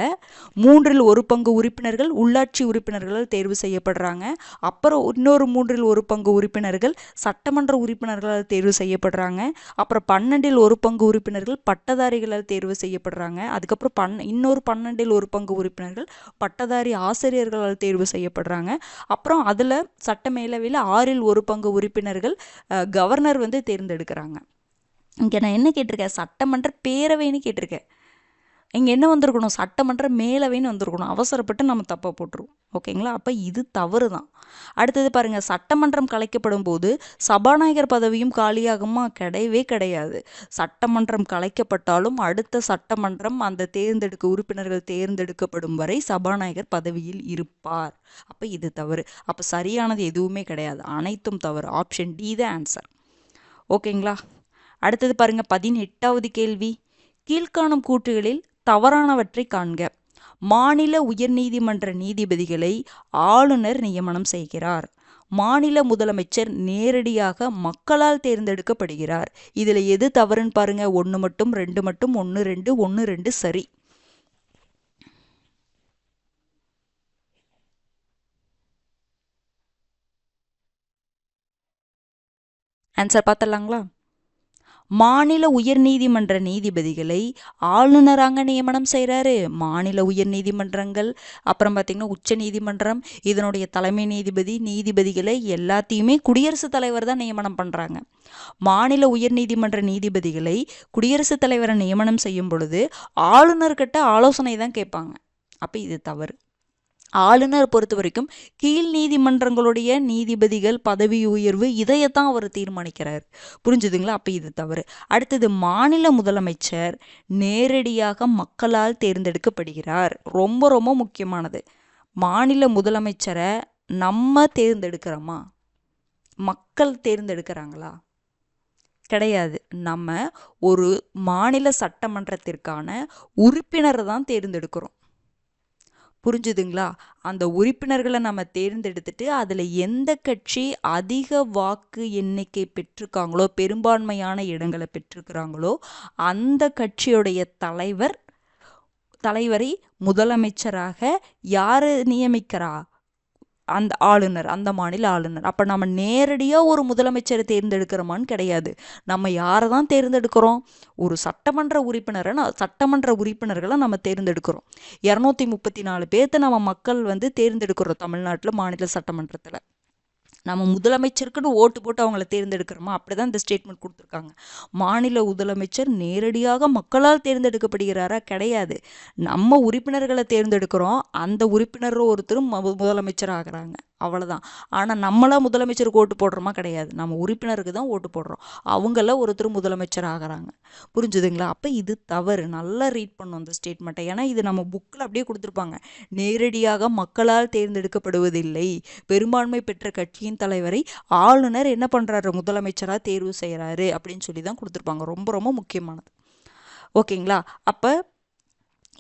1/3 உறுப்பினர்கள் உள்ளாட்சி உறுப்பினர்களால் தேர்வு செய்யப்படுறாங்க. அப்புறம் இன்னொரு 1/3 உறுப்பினர்கள் சட்டமன்ற உறுப்பினர்களால் தேர்வு செய்யப்படுறாங்க. அப்புறம் 12/1 உறுப்பினர்கள் பட்டதாரிகளால் தேர்வு செய்யப்படுறாங்க. அதுக்கப்புறம் இன்னொரு 12/1 உறுப்பினர்கள் பட்டதாரி ஆசிரியர்களால் தேர்வு செய்யப்படுறாங்க. அப்புறம் அதில் சட்ட மேலவையில் 6/1 உறுப்பினர்கள் கவர்னர் வந்து தேர்ந்தெடுக்கிறாங்க. இங்கே நான் என்ன கேட்டிருக்கேன்? சட்டமன்ற பேரவைன்னு கேட்டிருக்கேன். இங்கே என்ன வந்திருக்கணும்? சட்டமன்ற மேலவைன்னு வந்திருக்கணும். அவசரப்பட்டு நம்ம தப்பாக போட்டுருவோம். ஓகேங்களா? அப்போ இது தவறு தான். அடுத்தது பாருங்கள், சட்டமன்றம் கலைக்கப்படும் போது சபாநாயகர் பதவியும் காலியாகுமா? கிடையவே கிடையாது. சட்டமன்றம் கலைக்கப்பட்டாலும் அடுத்த சட்டமன்றம் அந்த உறுப்பினர்கள் தேர்ந்தெடுக்கப்படும் வரை சபாநாயகர் பதவியில் இருப்பார். அப்போ இது தவறு. அப்போ சரியானது எதுவுமே கிடையாது. அனைத்தும் தவறு. ஆப்ஷன் டி தான் ஆன்சர். ஓகேங்களா? அடுத்தது பாருங்க, 18வது கேள்வி. கீழ்காணும் கூற்றுகளில் தவறானவற்றை காண்க. மாநில உயர்நீதிமன்ற நீதிபதிகளை ஆளுநர் நியமனம் செய்கிறார். மாநில முதலமைச்சர் நேரடியாக மக்களால் தேர்ந்தெடுக்கப்படுகிறார். இதில் எது தவறுன்னு பாருங்க. 1 மட்டும் 2 மட்டும் 1 2 1 2 சரி. ஆன்சர் பார்த்துடலாங்களா? மாநில உயர்நீதிமன்ற நீதிபதிகளை ஆளுநராங்க நியமனம் செய்கிறாரு. மாநில உயர்நீதிமன்றங்கள், அப்புறம் பார்த்திங்கன்னா உச்ச நீதிமன்றம், இதனுடைய தலைமை நீதிபதி, நீதிபதிகளை எல்லாத்தையுமே குடியரசுத் தலைவர் தான் நியமனம் பண்ணுறாங்க. மாநில உயர்நீதிமன்ற நீதிபதிகளை குடியரசுத் தலைவரை நியமனம் செய்யும் பொழுது ஆளுநர்கிட்ட ஆலோசனை தான் கேட்பாங்க. அப்போ இது தவறு. ஆளுநர் பொறுத்த வரைக்கும் கீழ் நீதிமன்றங்களுடைய நீதிபதிகள் பதவி உயர்வு இதையத்தான் அவர் தீர்மானிக்கிறார். புரிஞ்சுதுங்களா? அப்போ இது தவறு. அடுத்தது, மாநில முதலமைச்சர் நேரடியாக மக்களால் தேர்ந்தெடுக்கப்படுகிறார். ரொம்ப ரொம்ப முக்கியமானது. மாநில முதலமைச்சரை நம்ம தேர்ந்தெடுக்கிறோமா? மக்கள் தேர்ந்தெடுக்கிறாங்களா? கிடையாது. நம்ம ஒரு மாநில சட்டமன்றத்திற்கான உறுப்பினரை தான் தேர்ந்தெடுக்கிறோம். புரிஞ்சுதுங்களா? அந்த உறுப்பினர்களை நம்ம தேர்ந்தெடுத்துட்டு அதில் எந்த கட்சி அதிக வாக்கு எண்ணிக்கை பெற்றிருக்காங்களோ, பெரும்பான்மையான இடங்களை பெற்றிருக்கிறாங்களோ, அந்த கட்சியுடைய தலைவரை முதலமைச்சராக யார் நியமிக்கிறா? அந்த ஆளுநர், அந்த மாநில ஆளுநர். அப்போ நம்ம நேரடியாக ஒரு முதலமைச்சரை தேர்ந்தெடுக்கிறோமான்னு கிடையாது. நம்ம யாரை தான் தேர்ந்தெடுக்கிறோம்? ஒரு சட்டமன்ற உறுப்பினர்களை நம்ம தேர்ந்தெடுக்கிறோம். 234 பேர்த்த நம்ம மக்கள் தேர்ந்தெடுக்கிறோம் தமிழ்நாட்டில் மாநில சட்டமன்றத்தில். நம்ம முதலமைச்சருக்குன்னு ஓட்டு போட்டு அவங்கள தேர்ந்தெடுக்கிறோமா? அப்படிதான் இந்த ஸ்டேட்மெண்ட் கொடுத்துருக்காங்க. மாநில முதலமைச்சர் நேரடியாக மக்களால் தேர்ந்தெடுக்கப்படுகிறாரா? கிடையாது. நம்ம உறுப்பினர்களை தேர்ந்தெடுக்கிறோம். அந்த உறுப்பினர் ஒருத்தரும் முதலமைச்சர் ஆகிறாங்க. அவ்வளோதான். ஆனால் நம்மளா முதலமைச்சருக்கு ஓட்டு போடுறோமா? கிடையாது. நம்ம உறுப்பினருக்கு தான் ஓட்டு போடுறோம். அவங்கள ஒருத்தர் முதலமைச்சர் ஆகிறாங்க. புரிஞ்சுதுங்களா? அப்போ இது தவறு. நல்லா ரீட் பண்ணும் அந்த ஸ்டேட்மெண்ட்டை. ஏன்னா இது நம்ம புக்கில் அப்படியே கொடுத்துருப்பாங்க. நேரடியாக மக்களால் தேர்ந்தெடுக்கப்படுவதில்லை. பெரும்பான்மை பெற்ற கட்சியின் தலைவரை ஆளுநர் என்ன பண்ணுறாரு? முதலமைச்சராக தேர்வு செய்கிறாரு அப்படின்னு சொல்லி தான் கொடுத்துருப்பாங்க. ரொம்ப ரொம்ப முக்கியமானது. ஓகேங்களா? அப்போ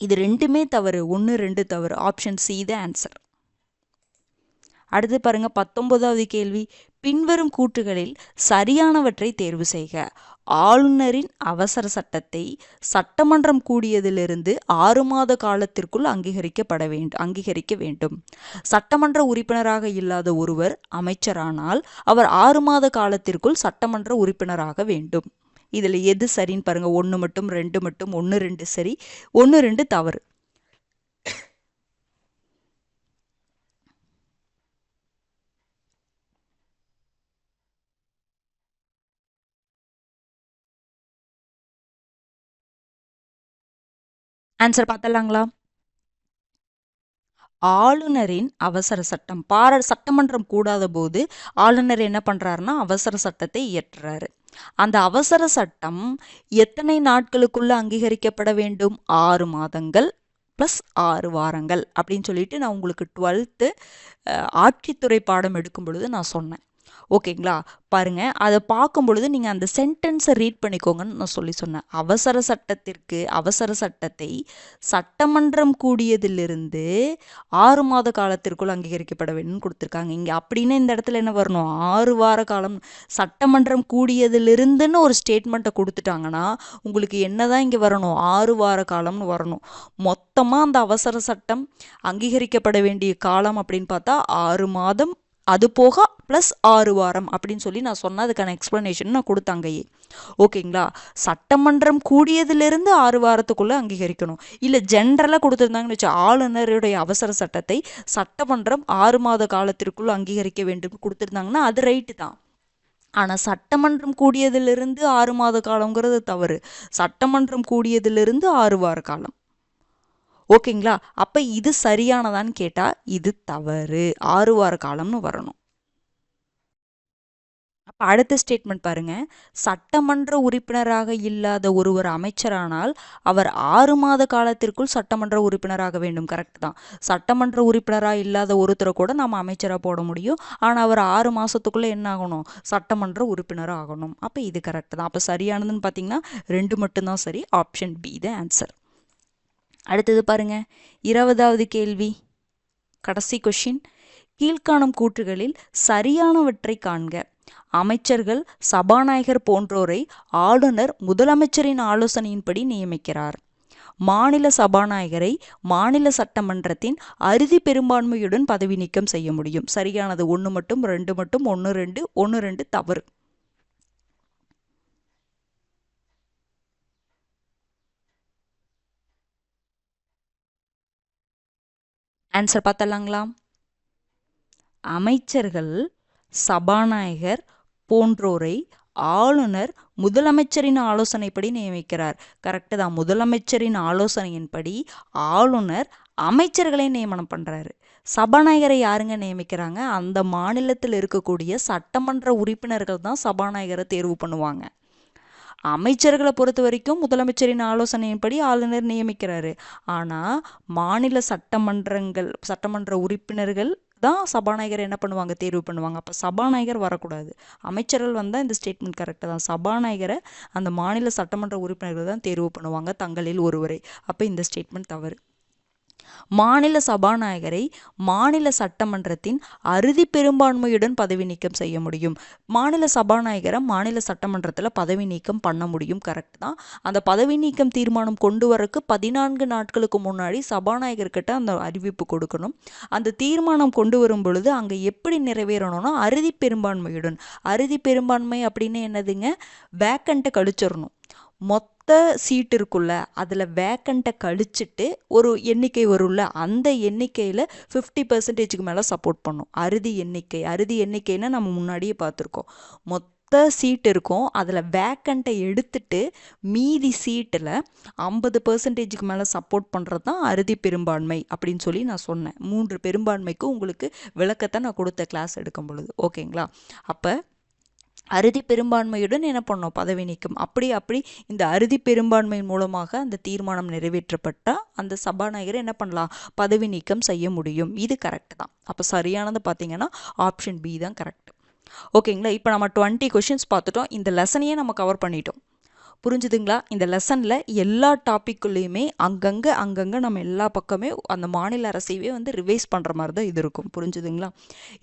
இது ரெண்டுமே தவறு. 1 2 தவறு. ஆப்ஷன் சி தான் ஆன்சர். அடுத்து பாருங்க, 19வது கேள்வி. பின்வரும் கூற்றுகளில் சரியானவற்றை தேர்வு செய்க. ஆளுநரின் அவசர சட்டத்தை சட்டமன்றம் கூடியதிலிருந்து 6 மாத காலத்திற்குள் அங்கீகரிக்க வேண்டும். சட்டமன்ற உறுப்பினராக இல்லாத ஒருவர் அமைச்சரானால் அவர் 6 மாத காலத்திற்குள் சட்டமன்ற உறுப்பினராக வேண்டும். இதில் எது சரின்னு பாருங்க. 1 மட்டும் 2 மட்டும் 1 2 சரி, 1 2 தவறு. ஆன்சர் பார்த்தலாங்களா? ஆளுநரின் அவசர சட்டம் சட்டமன்றம் கூடாத போது ஆளுநர் என்ன பண்றாருன்னா அவசர சட்டத்தை இயற்றுறாரு. அந்த அவசர சட்டம் எத்தனை நாட்களுக்குள்ள அங்கீகரிக்கப்பட வேண்டும்? 6 மாதங்கள் ப்ளஸ் 6 வாரங்கள் அப்படின்னு சொல்லிட்டு நான் உங்களுக்கு 12th ஆட்சித்துறை பாடம் எடுக்கும் பொழுது நான் சொன்னேன். ஓகேங்களா? பாருங்க, அதை பார்க்கும் பொழுது நீங்கள் அந்த சென்டென்ஸை ரீட் பண்ணிக்கோங்கன்னு நான் சொன்னேன். அவசர சட்டத்தை சட்டமன்றம் கூடியதிலிருந்து 6 மாத காலத்திற்குள் அங்கீகரிக்கப்பட வேண்டும் கொடுத்துருக்காங்க. இங்கே அப்படின்னு இந்த இடத்துல என்ன வரணும்? 6 வார காலம். சட்டமன்றம் கூடியதிலிருந்துன்னு ஒரு ஸ்டேட்மெண்ட்டை கொடுத்துட்டாங்கன்னா உங்களுக்கு என்னதான் இங்கே வரணும்? 6 வார காலம்னு வரணும். மொத்தமாக அந்த அவசர சட்டம் அங்கீகரிக்கப்பட வேண்டிய காலம் அப்படின்னு பார்த்தா 6 மாதம், அது போக ப்ளஸ் 6 வாரம் அப்படின்னு சொல்லி நான் சொன்ன அதுக்கான எக்ஸ்ப்ளனேஷன் நான் கொடுத்தாங்கயே. ஓகேங்களா? சட்டமன்றம் கூடியதிலிருந்து 6 வாரத்துக்குள்ளே அங்கீகரிக்கணும். இல்லை ஜென்ரலாக கொடுத்துருந்தாங்கன்னு வச்சு ஆளுநருடைய அவசர சட்டத்தை சட்டமன்றம் 6 மாத காலத்திற்குள் அங்கீகரிக்க வேண்டும் கொடுத்துருந்தாங்கன்னா அது ரைட்டு தான். ஆனால் சட்டமன்றம் கூடியதிலிருந்து 6 மாத காலங்கிறது தவறு. சட்டமன்றம் கூடியதிலிருந்து 6 வார காலம். ஓகேங்களா? அப்போ இது சரியானதான்னு கேட்டால் இது தவறு. 6 வார காலம்னு வரணும். அப்போ அடுத்த ஸ்டேட்மெண்ட் பாருங்க. சட்டமன்ற உறுப்பினராக இல்லாத ஒருவர் அமைச்சரானால் அவர் 6 மாத காலத்திற்குள் சட்டமன்ற உறுப்பினராக வேண்டும். கரெக்ட் தான். சட்டமன்ற உறுப்பினராக இல்லாத ஒருத்தரை கூட நம்ம அமைச்சராக போட முடியும். ஆனால் அவர் 6 மாதத்துக்குள்ளே என்ன ஆகணும்? சட்டமன்ற உறுப்பினராக ஆகணும். அப்போ இது கரெக்ட் தான். அப்போ சரியானதுன்னு பார்த்தீங்கன்னா 2 மட்டும்தான் சரி. ஆப்ஷன் பி தான் ஆன்சர். அடுத்தது பாருங்க 20வது கேள்வி, கடைசி கொஷின். கீழ்காணும் கூற்றுகளில் சரியானவற்றை காண்க. அமைச்சர்கள் சபாநாயகர் போன்றோரை ஆளுநர் முதலமைச்சரின் ஆலோசனையின்படி நியமிக்கிறார். மாநில சபாநாயகரை மாநில சட்டமன்றத்தின் அறுதி பெரும்பான்மையுடன் பதவி நீக்கம் செய்ய முடியும். சரியானது 1 மட்டும், 2 மட்டும், 1 2, 1 2 தவறு. ஆன்சர் பார்த்தலாங்களா? அமைச்சர்கள் சபாநாயகர் போன்றோரை ஆளுநர் முதலமைச்சரின் ஆலோசனைப்படி நியமிக்கிறார். கரெக்டு தான். முதலமைச்சரின் ஆலோசனையின்படி ஆளுநர் அமைச்சர்களை நியமனம் பண்ணுறாரு. சபாநாயகரை யாருங்க நியமிக்கிறாங்க? அந்த மாநிலத்தில் இருக்கக்கூடிய சட்டமன்ற உறுப்பினர்கள் தான் சபாநாயகரை தேர்வு பண்ணுவாங்க. அமைச்சர்களை பொறுத்த வரைக்கும் முதலமைச்சரின் ஆலோசனையின்படி ஆளுநர் நியமிக்கிறாரு. ஆனால் மாநில சட்டமன்ற உறுப்பினர்கள் தான் சபாநாயகர் என்ன பண்ணுவாங்க? தேர்வு பண்ணுவாங்க. அப்போ சபாநாயகர் வரக்கூடாது, அமைச்சர்கள் வந்தால் இந்த ஸ்டேட்மெண்ட் கரெக்டு தான். சபாநாயகரை அந்த மாநில சட்டமன்ற உறுப்பினர்கள் தான் தேர்வு பண்ணுவாங்க, தங்களில் ஒருவரை. அப்போ இந்த ஸ்டேட்மெண்ட் தவறு. மாநில சபாநாயகரை மாநில சட்டமன்றத்தின் அறுதி பெரும்பான்மையுடன் பதவி நீக்கம் செய்ய முடியும். மாநில சபாநாயகரை மாநில சட்டமன்றத்தில் பதவி நீக்கம் பண்ண முடியும். கரெக்ட் தான். அந்த பதவி நீக்கம் தீர்மானம் கொண்டு வரக்கு 14 நாட்களுக்கு முன்னாடி சபாநாயகர்கிட்ட அந்த அறிவிப்பு கொடுக்கணும். அந்த தீர்மானம் கொண்டு வரும் பொழுது அங்கே எப்படி நிறைவேறணும்னா அறுதி பெரும்பான்மையுடன். அறுதி பெரும்பான்மை அப்படின்னு என்னதுங்க? வேக்கண்ட்டை கழிச்சிடணும். மொத்த சீட் இருக்குல்ல, அதில் வேக்கண்ட்டை கழிச்சிட்டு ஒரு எண்ணிக்கை வரும்ல, அந்த எண்ணிக்கையில் 50% மேலே சப்போர்ட் பண்ணும். அறுதி எண்ணிக்கைன்னா நம்ம முன்னாடியே பார்த்துருக்கோம். மொத்த சீட் இருக்கும், அதில் வேக்கண்ட்டை எடுத்துட்டு மீதி சீட்டில் 50% மேலே சப்போர்ட் பண்ணுறது தான் அறுதி பெரும்பான்மை அப்படின்னு சொல்லி நான் சொன்னேன். 3 பெரும்பான்மைக்கு உங்களுக்கு விளக்கத்தை நான் கொடுத்த கிளாஸ் எடுக்கும் பொழுது. ஓகேங்களா? அப்போ அறுதி பெரும்பான்மையுடன் என்ன பண்ணோம்? பதவி நீக்கம். அப்படி இந்த அறுதி பெரும்பான்மை மூலமாக அந்த தீர்மானம் நிறைவேற்றப்பட்டால் அந்த சபாநாயகரை என்ன பண்ணலாம்? பதவி நீக்கம் செய்ய முடியும். இது கரெக்ட் தான். அப்போ சரியானது பார்த்தீங்கன்னா ஆப்ஷன் பி தான் கரெக்ட். ஓகேங்களா? இப்போ நம்ம 20 கொஷின்ஸ் பார்த்துட்டோம். இந்த லெசனையே நம்ம கவர் பண்ணிட்டோம். புரிஞ்சுதுங்களா? இந்த லெசனில் எல்லா டாப்பிக்குள்ளேயுமே அங்கங்கே நம்ம எல்லா பக்கமே அந்த மாநில அரசையே வந்து ரிவைஸ் பண்ணுற மாதிரி தான் இது இருக்கும். புரிஞ்சுதுங்களா?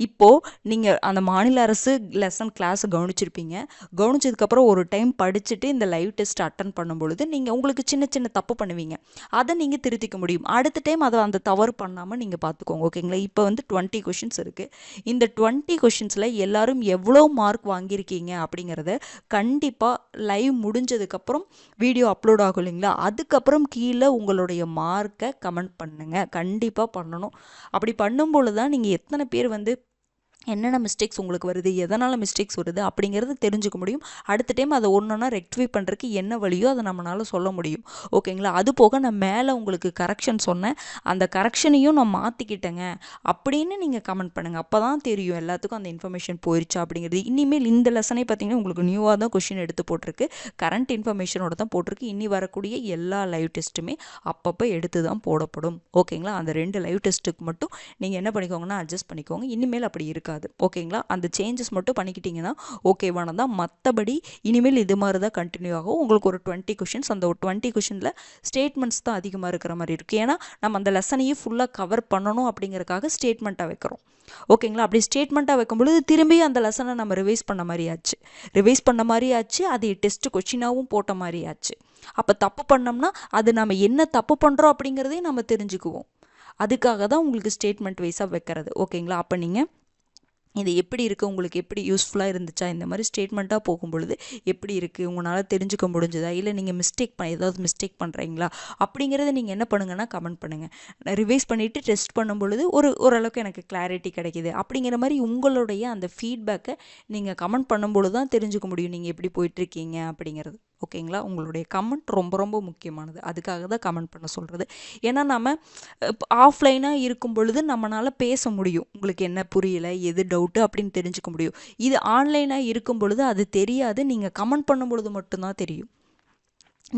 இப்போது நீங்கள் அந்த மாநில அரசு லெசன் கிளாஸ் கவனிச்சிருப்பீங்க. கவனிச்சதுக்கப்புறம் ஒரு டைம் படிச்சுட்டு இந்த லைவ் டெஸ்ட் அட்டன் பண்ணும் பொழுது நீங்கள் உங்களுக்கு சின்ன தப்பு பண்ணுவீங்க, அதை நீங்கள் திருத்திக்க முடியும். அடுத்த டைம் அதை அந்த தவறு பண்ணாமல் நீங்கள் பார்த்துக்கோங்க. ஓகேங்களா? இப்போ வந்து 20 கொஷின்ஸ் இருக்குது. இந்த 20 கொஷின்ஸில் எல்லாரும் எவ்வளோ மார்க் வாங்கியிருக்கீங்க அப்படிங்கிறத கண்டிப்பாக லைவ் முடிஞ்சதுக்கப்புறம் வீடியோ அப்லோட் ஆகும் இல்லைங்களா, அதுக்கப்புறம் கீழே உங்களுடைய மார்க்கை கமெண்ட் பண்ணுங்கள். கண்டிப்பாக பண்ணணும். அப்படி பண்ணும்பொழுது தான் நீங்கள் எத்தனை பேர் வந்து என்னென்ன மிஸ்டேக்ஸ் உங்களுக்கு வருது, எதனால் மிஸ்டேக்ஸ் வருது அப்படிங்கிறது தெரிஞ்சுக்க முடியும். அடுத்த டைம் அதை ஒன்றா ரெக்டிஃபை பண்ணுறதுக்கு என்ன வழியோ அதை நம்மளால் சொல்ல முடியும். ஓகேங்களா? அது போக நான் மேலே உங்களுக்கு கரெக்ஷன் சொன்னேன், அந்த கரெக்ஷனையும் நான் மாற்றிக்கிட்டேங்க அப்படின்னு நீங்கள் கமெண்ட் பண்ணுங்கள். அப்போ தான் தெரியும் எல்லாத்துக்கும் அந்த இன்ஃபர்மேஷன் போயிடுச்சா அப்படிங்கிறது. இனிமேல் இந்த லெசனே பார்த்தீங்கன்னா உங்களுக்கு நியூவாக தான் கொஷின் எடுத்து போட்டிருக்கு, கரண்ட் இன்ஃபர்மேஷனோட தான் போட்டிருக்கு. இனி வரக்கூடிய எல்லா லைவ் டெஸ்ட்டுமே அப்பப்போ எடுத்து தான் போடப்படும். ஓகேங்களா? அந்த 2 லைவ் டெஸ்ட்டுக்கு மட்டும் நீங்கள் என்ன பண்ணிக்கோங்கன்னா அட்ஜஸ்ட் பண்ணிக்கோங்க. இனிமேல் அப்படி இருக்காது. ஓகேங்களா? அந்த சேஞ்சஸ் மட்டும் பண்ணிக்கிட்டீங்கன்னா ஓகேவானதான். மற்றபடி இனிமேல் இது மாதிரி தான் கண்டினியூ ஆகும். உங்களுக்கு ஒரு 20 கொஷின்ஸ், அந்த 20 கொஷினில் ஸ்டேட்மெண்ட்ஸ் தான் அதிகமாக இருக்கிற மாதிரி இருக்குது. ஏன்னா நம்ம அந்த லெசனையே ஃபுல்லாக கவர் பண்ணணும் அப்படிங்கிறதுக்காக ஸ்டேட்மெண்ட்டாக வைக்கிறோம். ஓகேங்களா? அப்படி ஸ்டேட்மெண்ட்டாக வைக்கும்பொழுது திரும்பி அந்த லெசனை நம்ம ரிவைஸ் பண்ண மாதிரி ஆச்சு, அது டெஸ்ட் கொஷினாகவும் போட்ட மாதிரி ஆச்சு. அப்போ தப்பு பண்ணோம்னா அது நம்ம என்ன தப்பு பண்ணுறோம் அப்படிங்கிறதையும் நம்ம தெரிஞ்சுக்குவோம். அதுக்காக தான் உங்களுக்கு ஸ்டேட்மெண்ட் வைஸாக வைக்கிறது. ஓகேங்களா? அப்போ நீங்கள் இது எப்படி இருக்குது, உங்களுக்கு எப்படி யூஸ்ஃபுல்லாக இருந்துச்சா, இந்த மாதிரி ஸ்டேட்மெண்ட்டாக போகும்பொழுது எப்படி இருக்குது, உங்களால் தெரிஞ்சுக்க முடிஞ்சதா, இல்லை நீங்கள் ஏதாவது மிஸ்டேக் பண்ணுறீங்களா அப்படிங்கிறத நீங்கள் என்ன பண்ணுங்கன்னா கமெண்ட் பண்ணுங்கள். ரிவைஸ் பண்ணிவிட்டு டெஸ்ட் பண்ணும்பொழுது ஓரளவுக்கு எனக்கு கிளாரிட்டி கிடைக்கிது அப்படிங்கிற மாதிரி உங்களுடைய அந்த ஃபீட்பேக்கை நீங்கள் கமெண்ட் பண்ணும்பொழுது தான் தெரிஞ்சுக்க முடியும் நீங்கள் எப்படி போயிட்டுருக்கீங்க அப்படிங்கிறது. ஓகேங்களா? உங்களுடைய கமெண்ட் ரொம்ப ரொம்ப முக்கியமானது. அதுக்காக தான் கமெண்ட் பண்ண சொல்கிறது. ஏன்னா நம்ம ஆஃப்லைனாக இருக்கும் பொழுது நம்மளால் பேச முடியும், உங்களுக்கு என்ன புரியலை, எது டவுட்டு அப்படின்னு தெரிஞ்சுக்க முடியும். இது ஆன்லைனாக இருக்கும் பொழுது அது தெரியாது, நீங்கள் கமெண்ட் பண்ணும் பொழுது மட்டும்தான் தெரியும்.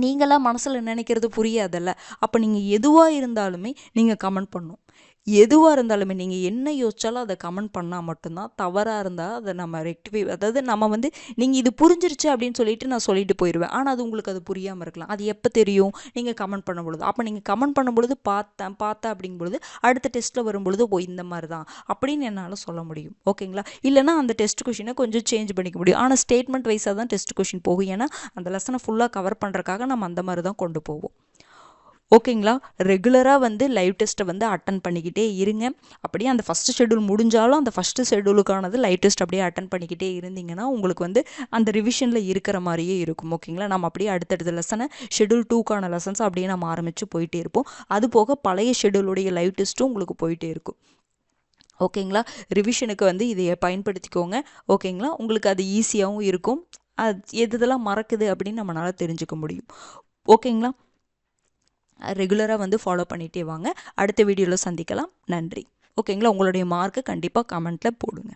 நீங்களாம் மனசில் நினைக்கிறது புரியாதல்ல. அப்போ நீங்கள் எதுவாக இருந்தாலுமே நீங்கள் கமெண்ட் பண்ணணும். எதுவாக இருந்தாலுமே நீங்கள் என்ன யோசிச்சாலும் அதை கமெண்ட் பண்ணால் மட்டும்தான். தவறாக இருந்தால் அதை நம்ம ரெக்டிஃபை, அதாவது நம்ம வந்து நீங்கள் இது புரிஞ்சிருச்சு அப்படின்னு சொல்லிட்டு நான் சொல்லிட்டு போயிடுவேன். ஆனால் அது உங்களுக்கு அது புரியாமல் இருக்கலாம். அது எப்போ தெரியும்? நீங்கள் கமெண்ட் பண்ணும் பொழுது. அப்போ நீங்கள் கமெண்ட் பண்ணும் பொழுது பார்த்தேன் அப்படிங்கும் பொழுது அடுத்த டெஸ்ட்டில் வரும்பொழுது ஓ இந்த மாதிரி தான் அப்படின்னு என்னால் சொல்ல முடியும். ஓகேங்களா? இல்லைனா அந்த டெஸ்ட் கொஷினை கொஞ்சம் சேஞ்ச் பண்ணிக்க முடியும். ஆனால் ஸ்டேட்மெண்ட் வைஸாக தான் டெஸ்ட் கொஷின் போகும். ஏன்னா அந்த லெசனை ஃபுல்லாக கவர் பண்ணுறதுக்காக நம்ம அந்த மாதிரி தான் கொண்டு போவோம். ஓகேங்களா? ரெகுலராக வந்து லைவ் டெஸ்ட்டை வந்து அட்டன் பண்ணிக்கிட்டே இருங்க. அப்படியே அந்த ஃபஸ்ட்டு ஷெட்யூல் முடிஞ்சாலும் அந்த ஃபஸ்ட்டு ஷெட்யூலுக்கானது லைவ் டெஸ்ட் அப்படியே அட்டன் பண்ணிக்கிட்டே இருந்தீங்கன்னா உங்களுக்கு வந்து அந்த ரிவிஷனில் இருக்கிற மாதிரியே இருக்கும். ஓகேங்களா? நம்ம அப்படியே அடுத்தடுத்த லெசனை ஷெட்யூல் 2க்கான லெசன்ஸ் அப்படியே நம்ம ஆரம்பித்து போயிட்டே இருப்போம். அது போக பழைய ஷெட்யூலுடைய லைவ் டெஸ்ட்டும் உங்களுக்கு போயிட்டே இருக்கும். ஓகேங்களா? ரிவிஷனுக்கு வந்து இதை பயன்படுத்திக்கோங்க. ஓகேங்களா? உங்களுக்கு அது ஈஸியாகவும் இருக்கும். எதெல்லாம் மறக்குது அப்படின்னு நம்மளால் தெரிஞ்சுக்க முடியும். ஓகேங்களா? ரெகுலராக வந்து ஃபாலோ பண்ணிகிட்டே வாங்க. அடுத்த வீடியோவில் சந்திக்கலாம். நன்றி. ஓகேங்களா? உங்களுடைய மார்க்கை கண்டிப்பாக கமெண்ட்டில் போடுங்க.